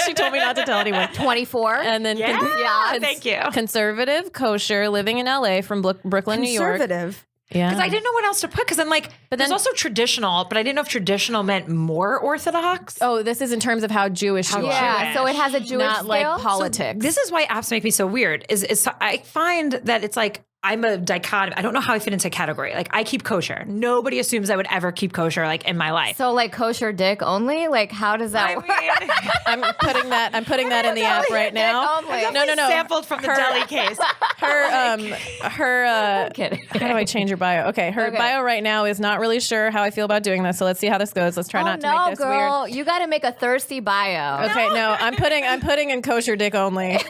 she told me not to tell anyone. 24. And then Yeah, thank you. Conservative, kosher, living in LA from Brooklyn, New York. Conservative. Yeah. Because I didn't know what else to put. Because I'm like, but there's then- also traditional, but I didn't know if traditional meant more Orthodox. Oh, this is in terms of how Jewish you are. Yeah, so it has a Jewish Not like scale? politics. This is why apps make me so weird. Is I find that it's like I'm a dichotomy. I don't know how I fit into a category. Like I keep kosher. Nobody assumes I would ever keep kosher like in my life. So like kosher dick only? Like how does that work? I'm putting that in the app right now. only. No. Sampled from the deli case. Her Kidding. how do I change her bio? Okay, her bio right now is not really sure how I feel about doing this. So let's see how this goes. Let's try Oh not to no, make this girl. weird. You got to make a thirsty bio. Okay, no, I'm putting in kosher dick only. All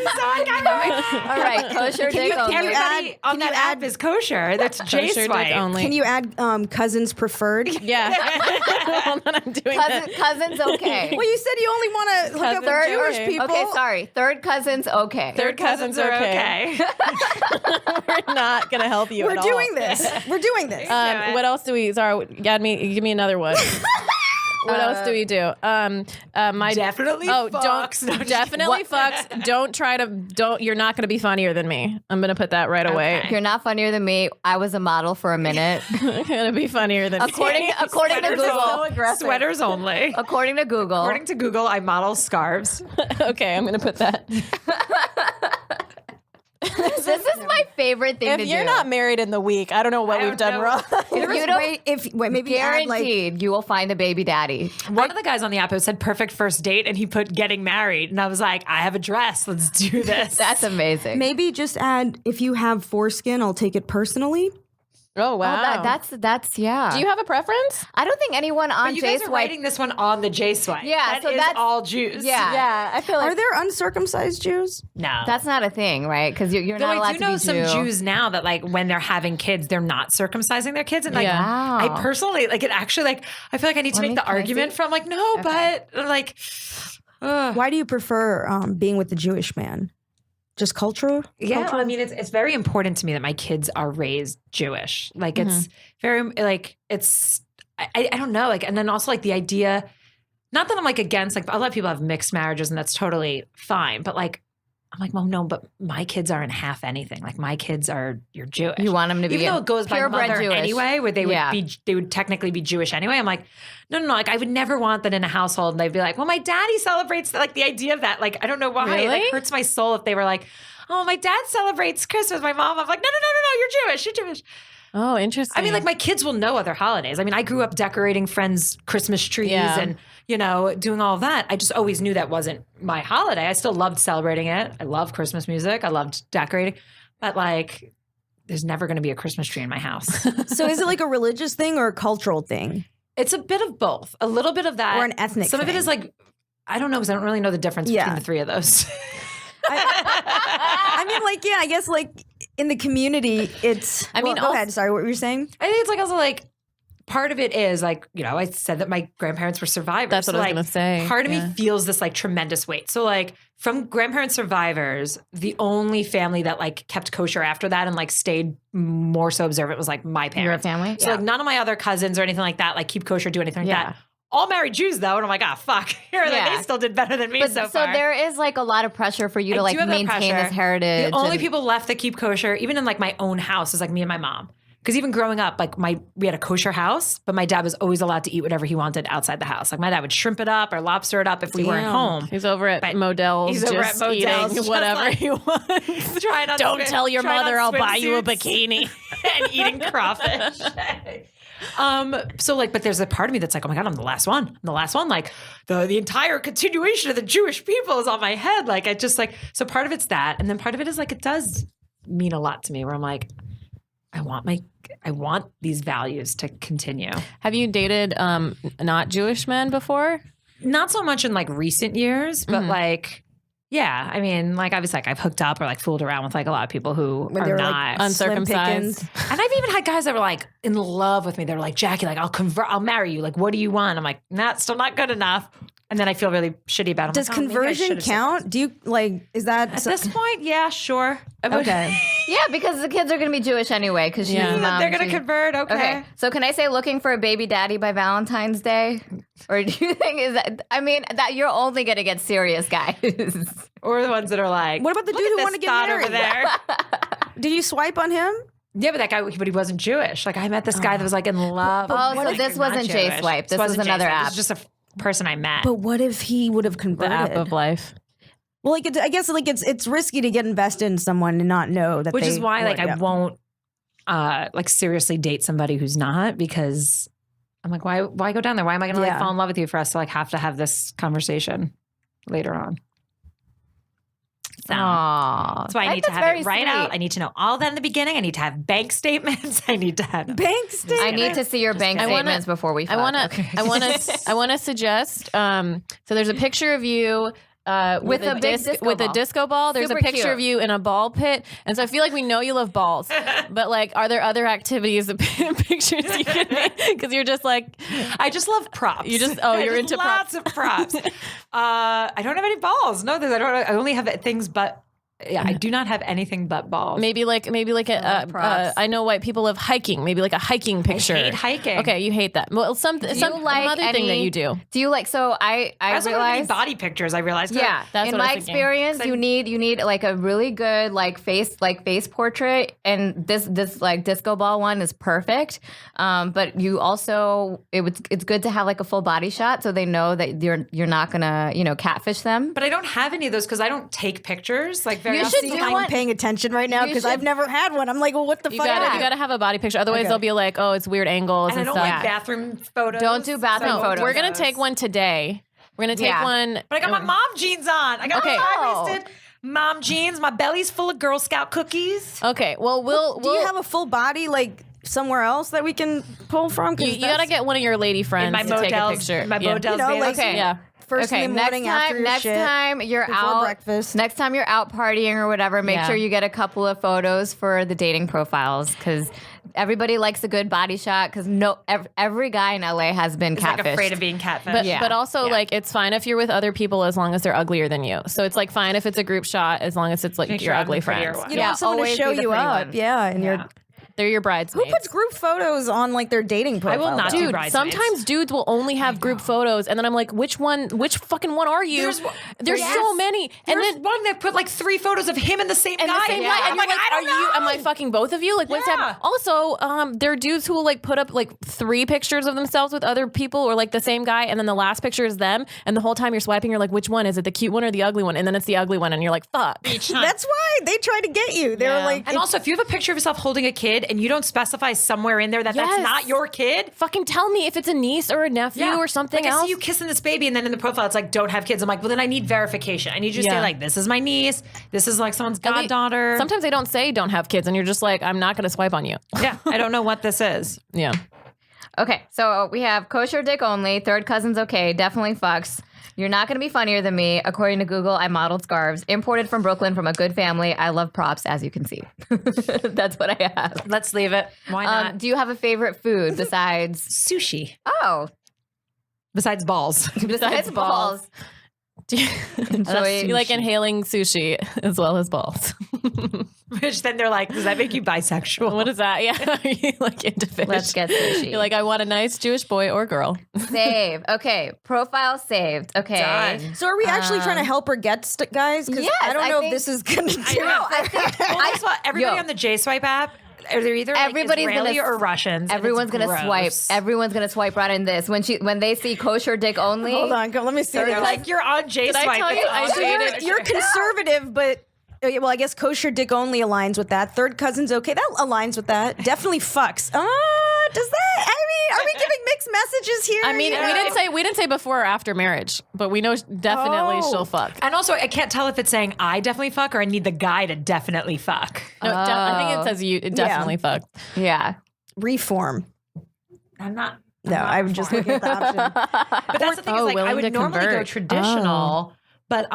right, kosher dick only. Everybody on that app is kosher. That's Kosher dick JSwipe. only. Can you add cousins preferred? Yeah. Hold on, I'm doing that. Cousins okay. Well, you said you only want to hook up Cousins, with Jewish okay. people. Okay, sorry. Third cousins okay. Third cousins are okay. We're not gonna help you. We're at all. doing this. We're doing this. What else do we? Zara, give me another one. What else do we do? My Definitely fucks. No, just definitely fucks. Don't. You're not going to be funnier than me. I'm going to put that right away. You're not funnier than me. I was a model for a minute. You're going to be funnier than According me. to Google. Sweaters only. According to Google. According to Google, I model scarves. Okay, I'm going to put that. This is my favorite thing to If do. you're not married in the week, I don't know what we've done wrong. If you don't, maybe you add, like, guaranteed you will find a baby daddy. One of the guys on the app who said perfect first date and he put getting married. And I was like, I have a dress. Let's do this. That's amazing. maybe just add if you have foreskin, I'll take it personally. Oh wow. That's yeah. Do you have a preference? I don't think anyone on But you guys are JSwipe. writing this one on the JSwipe. Yeah, so is that's- all Jews. Yeah. Yeah, I feel like Are there uncircumcised Jews? No. That's not a thing, right? Because you're Though not allowed I do know to be some Jew. Jews now that like when they're having kids, they're not circumcising their kids. And like Yeah. Wow. I personally like it actually like I feel like I need to make the can I argument see? from like, no, but like Why do you prefer being with the Jewish man? Just cultural? yeah, Cultural? I mean it's very important to me that my kids are raised Jewish. Like it's very like it's I don't know, like and then also like the idea, not that I'm like against like a lot of people have mixed marriages and that's totally fine, but like I'm like, well, no, but my kids aren't half anything. Like my kids are you're Jewish. You want them to be even though it goes by purebred mother Jewish. anyway, where they would Yeah. they would technically be Jewish anyway. I'm like, no. Like I would never want that in a household. And they'd be like, well, my daddy celebrates like the idea of that. Like I don't know why. It Really? like hurts my soul if they were like, oh, my dad celebrates Christmas. My mom. I'm like, no, you're Jewish. You're Jewish. Oh, interesting. I mean, like my kids will know other holidays. I mean, I grew up decorating friends' Christmas trees Yeah. and, you know, doing all of that. I just always knew that wasn't my holiday. I still loved celebrating it. I love Christmas music. I loved decorating. But like, there's never going to be a Christmas tree in my house. So is it like a religious thing or a cultural thing? It's a bit of both. A little bit of that. Or an ethnic Some of it thing. is like I don't know because I don't really know the difference between the three of those. I mean, like, yeah, I guess like in the community, it's. I mean, go ahead. Sorry, what were you saying? I think it's like also like part of it is like, you know, I said that my grandparents were survivors. That's what I was going to say. Part of me feels this like tremendous weight. So like from grandparent survivors, the only family that like kept kosher after that and like stayed more so observant was like my parents. Your family? So like none of my other cousins or anything like that like keep kosher, do anything like that. All married Jews though, and I'm like, fuck. They still did better than me so far. So there is like a lot of pressure for you to like maintain this heritage. The only people left that keep kosher, even in like my own house, is like me and my mom. Because even growing up, like we had a kosher house, but my dad was always allowed to eat whatever he wanted outside the house. Like my dad would shrimp it up or lobster it up if we weren't home. He's over at Modell's just eating whatever he wants. Don't tell your mother I'll buy you a bikini. And eating crawfish. So like, but there's a part of me that's like, oh my God, I'm the last one. I'm the last one. Like the entire continuation of the Jewish people is on my head. Like I just like, so part of it's that. And then part of it is like, it does mean a lot to me where I'm like, I want these values to continue. Have you dated not Jewish men before? Not so much in like recent years, but like, yeah, I mean, like obviously like I've hooked up or like fooled around with like a lot of people who are not like uncircumcised. And I've even had guys that were like in love with me. They were like, Jackie, like I'll marry you. Like, what do you want? I'm like, nah, still not good enough. And then I feel really shitty about it. Does conversion count? Do you like, is that? At this point, yeah, sure. Okay. Yeah, because the kids are going to be Jewish anyway. Because they're going to convert. Okay. So can I say looking for a baby daddy by Valentine's Day? Or do you think that you're only going to get serious guys? Or the ones that are like, what about the dude who want to get married? Over there? Did you swipe on him? Yeah, but that guy, but he wasn't Jewish. Like I met this guy that was like in love. So this wasn't JSwipe. This was another app. It was just a person I met. But what if he would have converted? The app of life. Well, like I guess like it's risky to get invested in someone and not know that. Which is why like I won't like seriously date somebody who's not, because I'm like, why go down there? Why am I going to like fall in love with you for us to like have to have this conversation later on? So that's why I need to have it right out. I need to know all that in the beginning. I need to have bank statements. I need to have bank statements. I need to see your bank statements before we fuck. I want to suggest. So there's a picture of you. With a disco ball. There's a picture of you in a ball pit. And so I feel like we know you love balls. But like, are there other activities, pictures you can make? Because you're just like, I just love props. You just, you're into lots of props. I don't have any balls. No, I only have things but. Yeah, I do not have anything but balls. Maybe like I know white people love hiking. Maybe like a hiking picture. I hate hiking. Okay, you hate that. Well, some other thing that you do. Do you like? So I also realized body pictures. I realized. Yeah, that's in my experience, you need like a really good face portrait, and this like disco ball one is perfect. But you also it's good to have like a full body shot so they know that you're not gonna catfish them. But I don't have any of those because I don't take pictures like. You should see how I'm paying attention right now because I've never had one. I'm like, well, what the fuck? You gotta have a body picture. Otherwise, they'll be like, oh, it's weird angles and I don't stuff. like bathroom photos. Don't do bathroom photos. We're gonna take one today. We're gonna take one. But I got my mom jeans on. I got my high-waisted mom jeans. My belly's full of Girl Scout cookies. Okay, well, do you have a full body like somewhere else that we can pull from? You gotta get one of your lady friends to take a picture. My Modell's First in the morning after your shit. Next time you're out, breakfast. Next time you're out partying or whatever, make sure you get a couple of photos for the dating profiles because everybody likes a good body shot. Because every guy in LA has been catfished. Like afraid of being catfished. But also like it's fine if you're with other people as long as they're uglier than you. So it's like fine if it's a group shot as long as it's like your ugly friends. You don't want someone to show you up. They're your bridesmaids. Who puts group photos on like their dating profile? I will not do bridesmaids. Sometimes dudes will only have group photos, and then I'm like, which fucking one are you? There's so many. And then one that put like 3 photos of him and the same guy. And you're like, am I fucking both of you? Like, what's happening? Also, there are dudes who will like put up like 3 pictures of themselves with other people or like the same guy, and then the last picture is them, and the whole time you're swiping, you're like, which one? Is it the cute one or the ugly one? And then it's the ugly one, and you're like, fuck. That's why they try to get you. They were like, and also if you have a picture of yourself holding a kid and you don't specify somewhere in there that's not your kid, fucking tell me if it's a niece or a nephew or something else. I see you kissing this baby and then in the profile it's like don't have kids. I'm like, well then I need verification. I need you to say like this is my niece, this is like someone's goddaughter. Sometimes they don't say don't have kids and you're just like, I'm not gonna swipe on you. Yeah, I don't know what this is. Yeah. Okay, so we have kosher dick only, third cousin's okay, definitely fucks. You're not going to be funnier than me. According to Google, I modeled scarves. Imported from Brooklyn from a good family. I love props, as you can see. That's what I have. Let's leave it. Why not? Do you have a favorite food besides Sushi. Oh, Besides balls. besides balls? Do you like inhaling sushi as well as balls? Which then they're like, does that make you bisexual? What is that? Yeah, are you like into fish? Let's get sushi. You're like, I want a nice Jewish boy or girl. Save. Okay, profile saved. Okay. Done. So are we actually trying to help her get guys? Because Yes, I don't I know think- if this is going to do Well, I saw everybody on the JSwipe app. Are they either Everybody's like Israeli gonna- or Russians? and Everyone's it's gonna gross. swipe. Everyone's gonna swipe right in this when they see kosher dick only. Hold on, let me see. They're this. like, you're on JSwipe. I tell you, I It's dated- awesome. You're conservative, but well, I guess kosher dick only aligns with that. Third cousin's okay. That aligns with that. Definitely fucks. Does that? I mean, are we giving mixed messages here? I mean, we didn't say before or after marriage, but we know definitely Oh. she'll fuck. And also, I can't tell if it's saying I definitely fuck or I need the guy to definitely fuck. No, I think it says you definitely fuck. Yeah. reform. I'm not. No, I'm just looking at the option. But that's the thing is, like, I willing would to normally go convert. traditional, but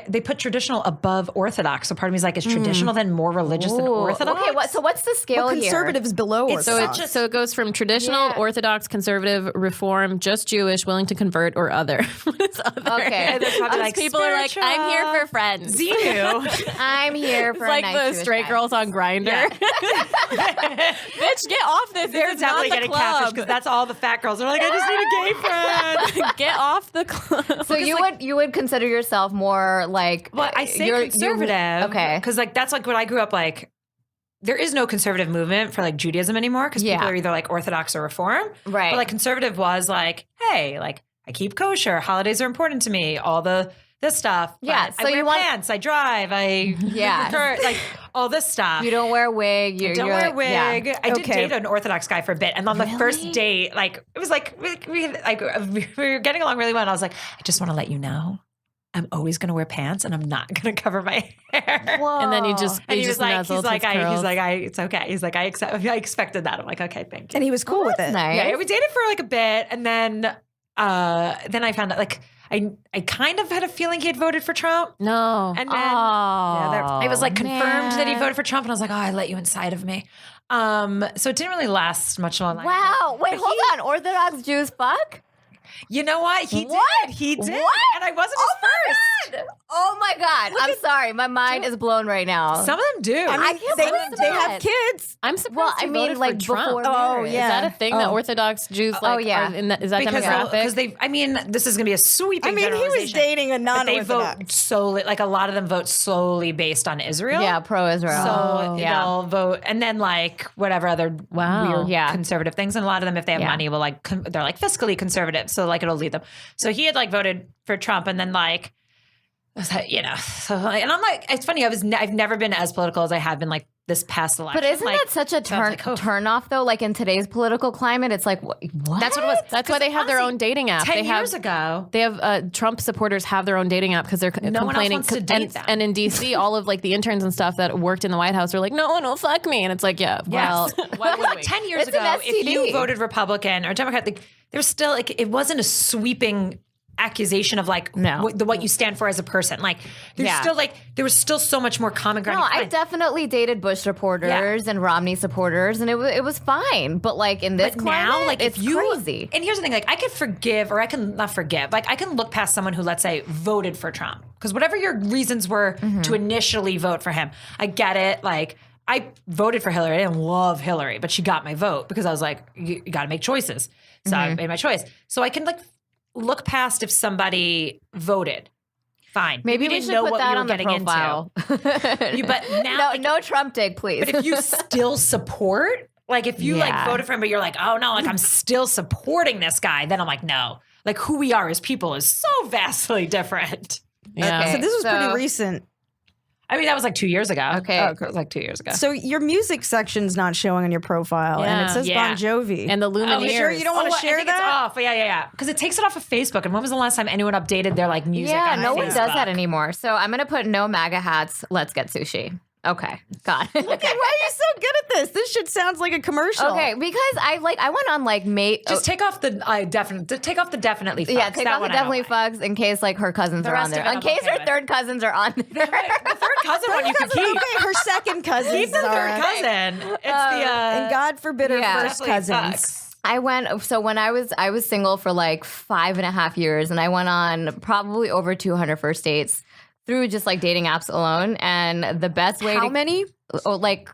they put traditional above Orthodox. So part of me is like, is traditional then more religious than Ooh, Orthodox? Okay, so what's the scale Well, here? conservatives below Orthodox. So it goes from traditional, Yeah. Orthodox, conservative, reform, just Jewish, willing to convert, or other. What is other? Okay. There's probably like People are like, I'm here for friends. Xenu. I'm here for It's like a nice the Jewish straight guy. girls on Grindr. Bitch, get off this. They're This is not definitely the getting club. catfish because that's all the fat girls. They're like, I just need a gay friend. Get off the club. So you would consider yourself more like Well, I say you're- conservative. okay. Because like that's like what I grew up like. There is no conservative movement for like Judaism anymore because people Yeah. are either like Orthodox or Reform. Right. But like conservative was like, hey, like I keep kosher. Holidays are important to me. All this stuff. Yeah, But so I you wear want- pants. I drive. I Yeah. like all this stuff. You don't wear a wig. I don't wear a wig. Yeah. I did Okay. date an Orthodox guy for a bit, and on the first date, like it was like we were getting along really well. And I was like, I just want to let you know, I'm always going to wear pants, and I'm not going to cover my hair. And then you just, And you he was just like, nuzzled his curls. it's okay. He's like, I expected that. I'm like, okay, thank you. And he was cool with it. Nice. Yeah, we dated for like a bit, and then I found out like I kind of had a feeling he had voted for Trump. No. And then oh, it was like confirmed that he man. voted for Trump, and I was like, oh, I let you inside of me. So it didn't really last much longer. Wow. Wait, hold on. Orthodox Jews fuck? You know what? He What? did. He did. What? And I wasn't his first. Oh my God. I'm sorry. My mind is blown right now. Some of them do. I can't They, believe they that. have kids. I'm surprised Well, he I mean, voted like for Trump. before Oh, marriage. yeah. Is that a thing that Orthodox Jews like? yeah. Are in the, is that because demographic? they, I mean, this is going to be a sweeping I mean, he was generalization, dating a but they vote non-Orthodox. solely, like a lot of them vote solely based on Israel. Yeah, pro-Israel. So yeah. they'll vote, and then like whatever other Wow. weird Yeah. conservative things. And a lot of them, if they have Yeah. money, will like they're like fiscally conservative, so like it'll lead them. So he had like voted for Trump, and then like, I was like, you know, so like, and I'm like, it's funny. I've never been as political as I have been like this past election. But isn't like, that such a turn off though? Like in today's political climate, it's like what? That's what it was. That's why they have their own dating app. 10 they have, years ago. They have Trump supporters have their own dating app because they're No one else complaining. wants to date and, them. and in DC, all of like the interns and stuff that worked in the White House are like, no one will fuck me, and it's like, yeah, well, why would we? 10 years It's an ago, if you STD. voted Republican or Democrat, like, there's still like, it wasn't a sweeping accusation of like No. what you stand for as a person. Like there's Yeah. still like, there was still so much more common ground. No, you could I find. definitely dated Bush supporters and Romney supporters, and it was fine. But like in this But climate, now, like it's if you, crazy. and here's the thing, like I could forgive, or I can not forgive, like I can look past someone who, let's say, voted for Trump. Because whatever your reasons were to initially vote for him, I get it. Like I voted for Hillary. I didn't love Hillary, but she got my vote because I was like, you got to make choices. So I made my choice. So I can like look past if somebody voted. Fine. Maybe you we didn't should know put what that you were on the getting profile. into. But now, no, like, no Trump dig, please. but if you still support, like if you like Yeah. voted for him, but you're like, oh no, like I'm still supporting this guy, then I'm like, no. Like who we are as people is so vastly different. Yeah. Okay. So this was So- pretty recent. I mean, that was like 2 years ago. Okay. It was like 2 years ago. So your music section's not showing on your profile, and Yeah. it says Yeah. Bon Jovi. And the Lumineers. you sure you don't want to I share think that? it's off. Yeah. Because it takes it off of Facebook. And when was the last time anyone updated their like music yeah, on no Facebook? one does that anymore. So I'm gonna put no MAGA hats. Let's get sushi. Okay, got it. Okay, why are you so good at this? This shit sounds like a commercial. Okay, because I went on like Just take off the definitely fucks. yeah, take That off the one I don't definitely like. fucks in case like her cousins are rest on there. of it In I'm case okay her with. third cousins are on there. The third cousin one you could keep. Okay, her second cousin. Keep the third cousin. It's And God forbid her Yeah. first definitely cousins. fucks. I went so when I was single for like 5.5 years, and I went on probably over 200 first dates through just like dating apps alone. And the best way How many? like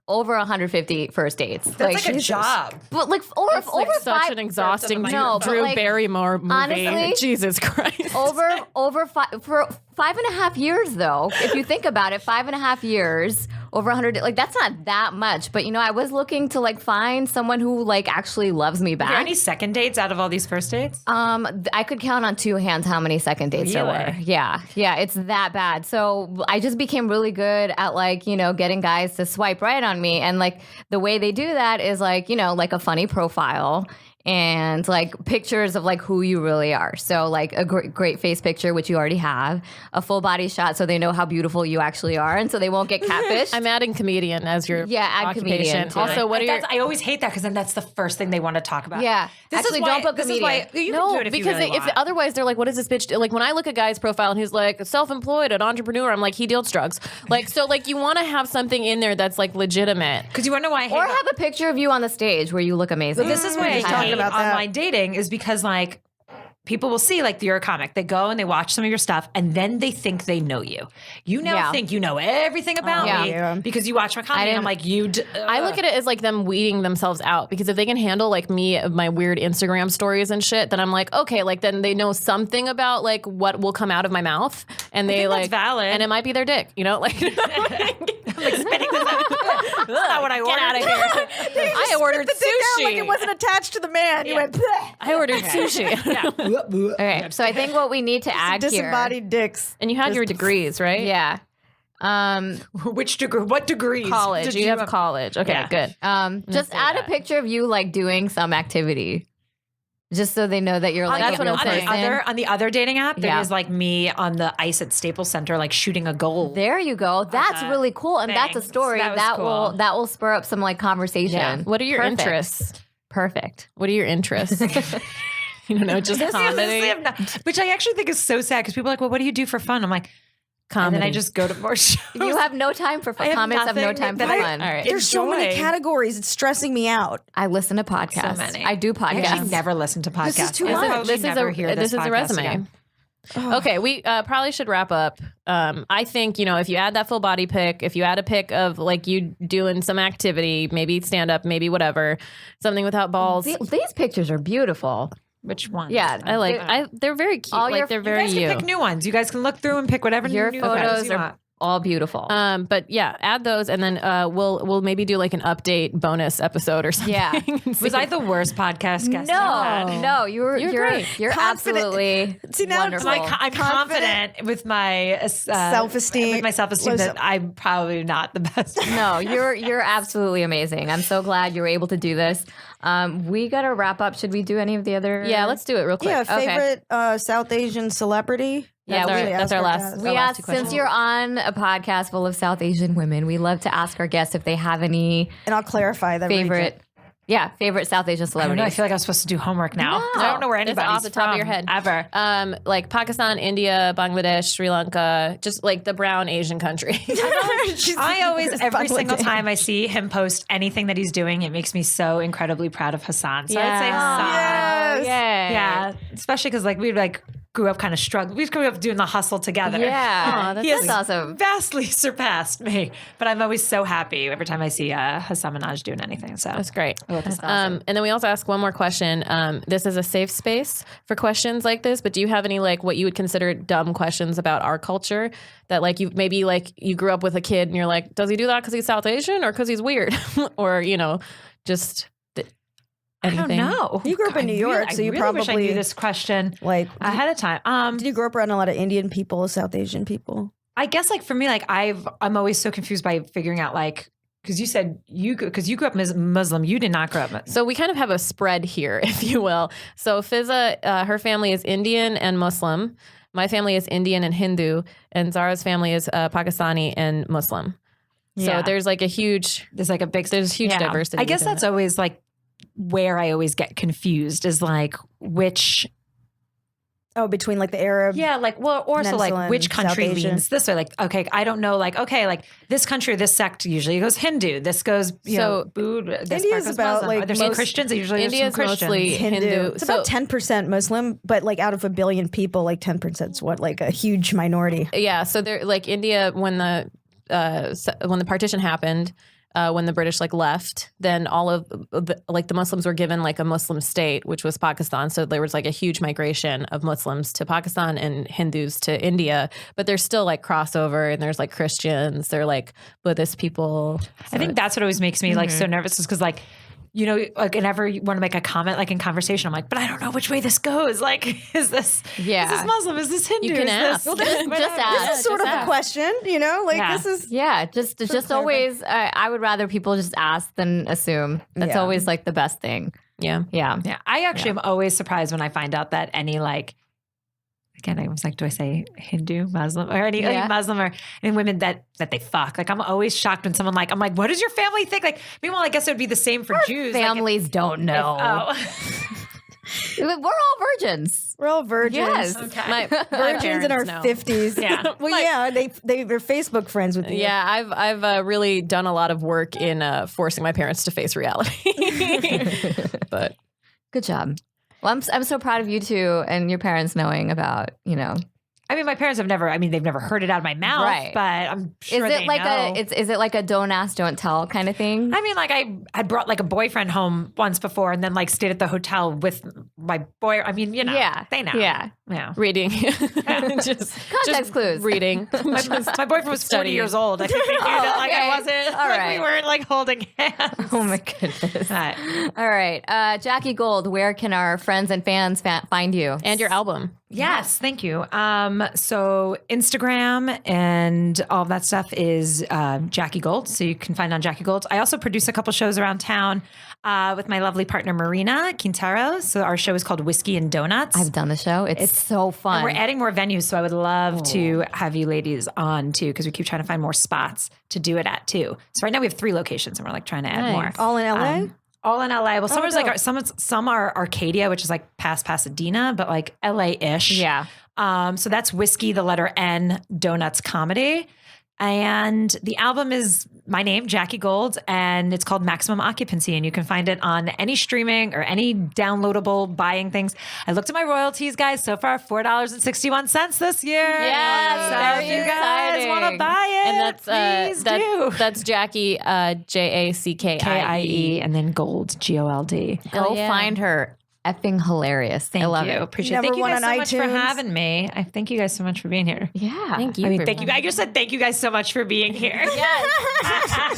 over 150 first dates. That's like a job. But like over It's like over such five, an exhausting No, but Drew like, Barrymore movie. honestly, Jesus Christ. over for 5.5 years though. If you think about it, 5.5 years over 100, like that's not that much. But you know, I was looking to like find someone who like actually loves me Are there back. any second dates out of all these first dates? I could count on two hands how many second dates there were. Really? Yeah, it's that bad. So I just became really good at like, you know, getting guys to swipe right on me. And like the way they do that is like, you know, like a funny profile and like pictures of like who you really are. So like a great face picture, which you already have, a full body shot so they know how beautiful you actually are, and so they won't get catfished. I'm adding comedian as your add occupation. comedian, too. Also, what are your I always hate that because then that's the first thing they want to talk about. Yeah. This Actually, is why, don't put this is comedian. why you no, can do it if because you really if want. otherwise they're like, what does this bitch do? Like when I look at Guy's profile and he's like self-employed, an entrepreneur, I'm like, he deals drugs. Like so, like you want to have something in there that's like legitimate. Because you want to know why I hate Or that? have a picture of you on the stage where you look amazing. This is why I talking hate about that. online dating is because like people will see like you're a comic. They go and they watch some of your stuff and then they think they know you. You now Yeah. think you know everything about Yeah. me Yeah. because you watch my comedy. And I'm like, I look at it as like them weeding themselves out because if they can handle like me of my weird Instagram stories and shit, then I'm like, okay, like then they know something about like what will come out of my mouth, and they think like that's valid. and it might be their dick, you know, like. I'm like spitting this out. That's not what I Get ordered. out of here! I ordered Out sushi. like it wasn't attached to the man. You went, "Bleh." I ordered sushi. Okay, so I think what we need to add here. Disembodied dicks. And you had your degrees, right? Yeah. Which degree? What degrees? College. did You have college. Okay, Yeah. good. Just say add that. a picture of you like doing some activity, just so they know that you're like That's a what real I'm saying. person. On the other dating app, Yeah. there's like me on the ice at Staples Center, like shooting a goal. There you go. That's really cool, and that's a Thanks. story That was that cool. will spur up some like conversation. Yeah. What are your Perfect. interests? Perfect. What are your interests? You don't know, just comedy. Which I actually think is so sad because people are like, well, what do you do for fun? I'm like, Comedy. and then I just go to more shows. You have no time for fun. have Comments have no nothing time for that I- fun. All right. There's so many Enjoy. categories. It's stressing me out. I listen to podcasts. many. I do I actually podcasts. never listen to podcasts. This is too I'll much. probably This is never a hear this is a podcast resume. again. Okay, we probably should wrap up. I think, you know, if you add that full body pic, if you add a pic of like you doing some activity, maybe stand up, maybe whatever, something without balls. These pictures are beautiful. Which one? Yeah, I like. They're very cute. All Like your- they're you very You guys you. can pick new ones. You guys can look through and pick whatever Your new photos you are want. all beautiful. But yeah, add those, and then we'll maybe do like an update bonus episode or something. Yeah. Was I the worst podcast guest? you've had? No, you're great. You're Confident. absolutely See, now it's wonderful. like I'm confident with my Self-esteem. With my self-esteem that I'm probably not the best. No, you're absolutely amazing. I'm so glad you were able to do this. We gotta wrap up. Should we do any of the other? Yeah, let's do it real quick. Yeah, Okay. favorite South Asian celebrity. That's we our- usually that's ask our our last- guests. We Our last asked, two questions. since you're on a podcast full of South Asian women, we love to ask our guests if they have any And I'll clarify that favorite South Asian I don't know. I celebrities. feel like I'm supposed to do homework now. No. I don't know where It's anybody's off the top of your from, head. ever. Like Pakistan, India, Bangladesh, Sri Lanka, just like the brown Asian country. I always, every single Bangladesh. time I see him post anything that he's doing, it makes me so incredibly proud of Hassan. So I'd say Yeah. Hassan. Yes. Yay. Yeah, especially because like we like grew up kind of struggling. We grew up doing the hustle together. Yeah. Aw, He that's has awesome. vastly surpassed me, but I'm always so happy every time I see Hassan Minaj doing anything. So That's great. That's And then we also ask one more question. This is a safe space for questions like this, but do you have any like what you would consider dumb questions about our culture that like you maybe like you grew up with a kid and you're like, does he do that because he's South Asian or because he's weird? Or, you know, just anything? I don't know. You grew up in New York, I so you really wish I probably- knew this question Like, ahead of time. did you grow up around a lot of Indian people, South Asian people? I guess like for me, like I'm always so confused by figuring out like because you said you grew up Muslim, you did not grow up Muslim. So we kind of have a spread here, if you will. So Fizza, her family is Indian and Muslim. My family is Indian and Hindu, and Zara's family is Pakistani and Muslim. So there's like there's huge diversity. I guess within that's it. always like where I always get confused is like which. Oh, between like the Arab. Yeah, like, well, or so Peninsula like and which South country Asia. leans this way? Like, okay, I don't know. Like, okay, like this country or this sect usually goes Hindu. This goes, you know, Buddha. This part India's goes about, Muslim. like, Are there some most- Christians? Usually there's some India's Christians. mostly Hindu. It's about 10% Muslim, but like out of 1 billion people, like 10% is what, like a huge minority. Yeah, so they're like India when the partition happened, when the British like left, then all of the Muslims were given like a Muslim state, which was Pakistan. So there was like a huge migration of Muslims to Pakistan and Hindus to India, but there's still like crossover and there's like Christians, they're like Buddhist people. I think that's what always makes me like so nervous is because like, you know, like whenever you want to make a comment, like in conversation, I'm like, but I don't know which way this goes. Like, is this Muslim? Is this Hindu? You can is ask. This, Just ask. This is sort of a question, you know, like Yeah. this is. Yeah, just always. I would rather people just ask than assume. That's Yeah. always like the best thing. Yeah. Yeah. Yeah, I actually am always surprised when I find out that any like, again, I was like, do I say Hindu, Muslim, or any Muslim or any women that they fuck? Like, I'm always shocked when someone like, I'm like, what does your family think? Like, meanwhile, I guess it would be the same for Jews. Families don't know. We're all virgins. We're all virgins. Yes. My Virgins in our parents know. 50s. Yeah. Well, yeah, they're Facebook friends with you. Yeah, I've really done a lot of work in forcing my parents to face reality. But Good job. Well, I'm so proud of you two and your parents knowing about, you know. I mean, my parents have never, they've never heard it out of my mouth, Right. but I'm sure Is it they like know. is it like a don't ask, don't tell kind of thing? I mean, like I brought like a boyfriend home once before and then like stayed at the hotel with my boy. I mean, you know, Yeah. they know. Yeah. Yeah. reading, just Context clues. reading. My boyfriend was 40 Studying. years old. I think they knew that like okay. I wasn't, All like right. we weren't like holding hands. Oh my goodness. Right. All right. Jackie Gold, where can our friends and fans find you? And your album. Yes, thank you. So Instagram and all of that stuff is Jackie Gold. So you can find on Jackie Gold. I also produce a couple shows around town with my lovely partner Marina Quintero. So our show is called Whiskey and Donuts. I've done the show. It's so fun. And we're adding more venues, so I would love to have you ladies on too, because we keep trying to find more spots to do it at too. So right now we have 3 locations, and we're like trying to add more. All in LA? All in LA. Well, some dope. some are Arcadia, which is like past Pasadena, but like LA-ish. Yeah. So that's Whiskey, the letter N, Donuts Comedy. And the album is my name, Jackie Gold, and it's called Maximum Occupancy. And you can find it on any streaming or any downloadable buying things. I looked at my royalties, guys. So far, $4.61 this year. Yes, So very if you guys exciting. want to buy it, And please do. that's Jackie Jackie, K-I-E and then Gold, G-O-L-D. Go yeah. find her. Effing hilarious. Thank I love you. it. Appreciate it. Number Thank you one guys on so much for iTunes. having me. I thank you guys so much for being here. Yeah. Thank you. I mean, for thank you. I just said thank you guys so much for being here. Yes.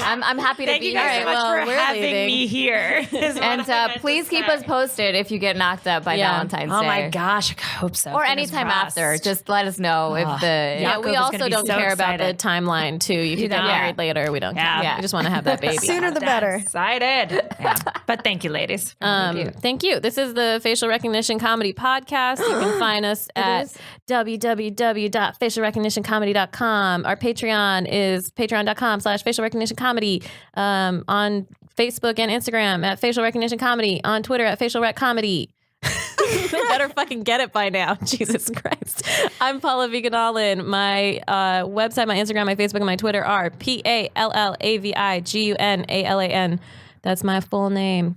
I'm happy to Thank be you guys here. so much well, for we're having leaving. me here. is what And I meant to please keep say. us posted if you get knocked up by Yeah. Valentine's Day. Oh my gosh, I hope so. Or Fingers anytime crossed. after. Just let us know if the Yeah, Yaakov we is also gonna be don't so care about the excited. timeline too. You can get don't? married later. We don't care. Yeah. We just want to have that baby. Sooner the better. Excited. Yeah. But thank you, ladies. Thank you. This is the Facial Recognition Comedy Podcast. You can find us at www.facialrecognitioncomedy.com. Our Patreon is patreon.com/facial recognition comedy. On Facebook and Instagram at Facial Recognition Comedy. On Twitter at Facial Rec Comedy. Better fucking get it by now. Jesus Christ. I'm Paula Vegan-Allen. My website, my Instagram, my Facebook, and my Twitter are PALLAVIGUNALAN. That's my full name.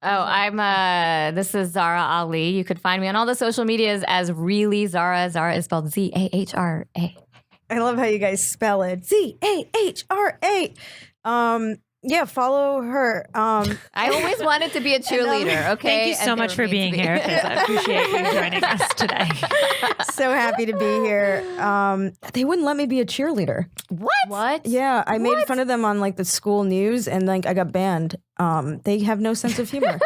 Oh, this is Zara Ali. You could find me on all the social medias as Really Zara. Zara is spelled Zahra. I love how you guys spell it. Zahra. Yeah, follow her. I always wanted to be a cheerleader, okay? Thank you so And much for never made being to be. here, 'cause I appreciate you joining us today. So happy to be here. They wouldn't let me be a cheerleader. What? Yeah, I made fun of them on like the school news, and like I got banned. They have no sense of humor.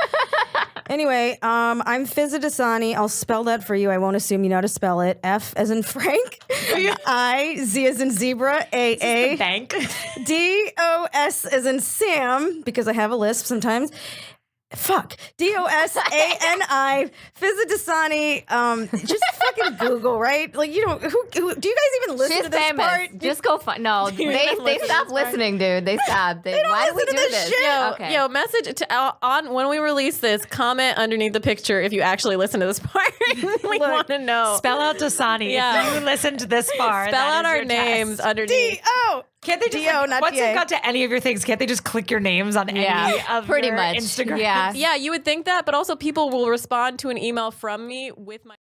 Anyway, I'm Fizza Dasani. I'll spell that for you. I won't assume you know how to spell it. F as in Frank. I, Z as in zebra. A. Bank. DOS as in Sam, because I have a lisp sometimes. Fuck. Dosani Fizadasani. Just fucking Google, right? Like you don't. Who do you guys even listen She's to this famous. part? Just go find. No, they stopped listening, dude. They stopped. Why do we do this? Shit. Yo, message to, on when we release this. Comment underneath the picture if you actually listen to this part. We want to know. Spell out Dasani. Yeah. If you listened to this far. Spell out our your names test. underneath. D-O. Can't they just D-O, not once D-A. they've got to any of your things, can't they just click your names on any of pretty your much. Instagram? Yeah. Yeah, you would think that, but also people will respond to an email from me with my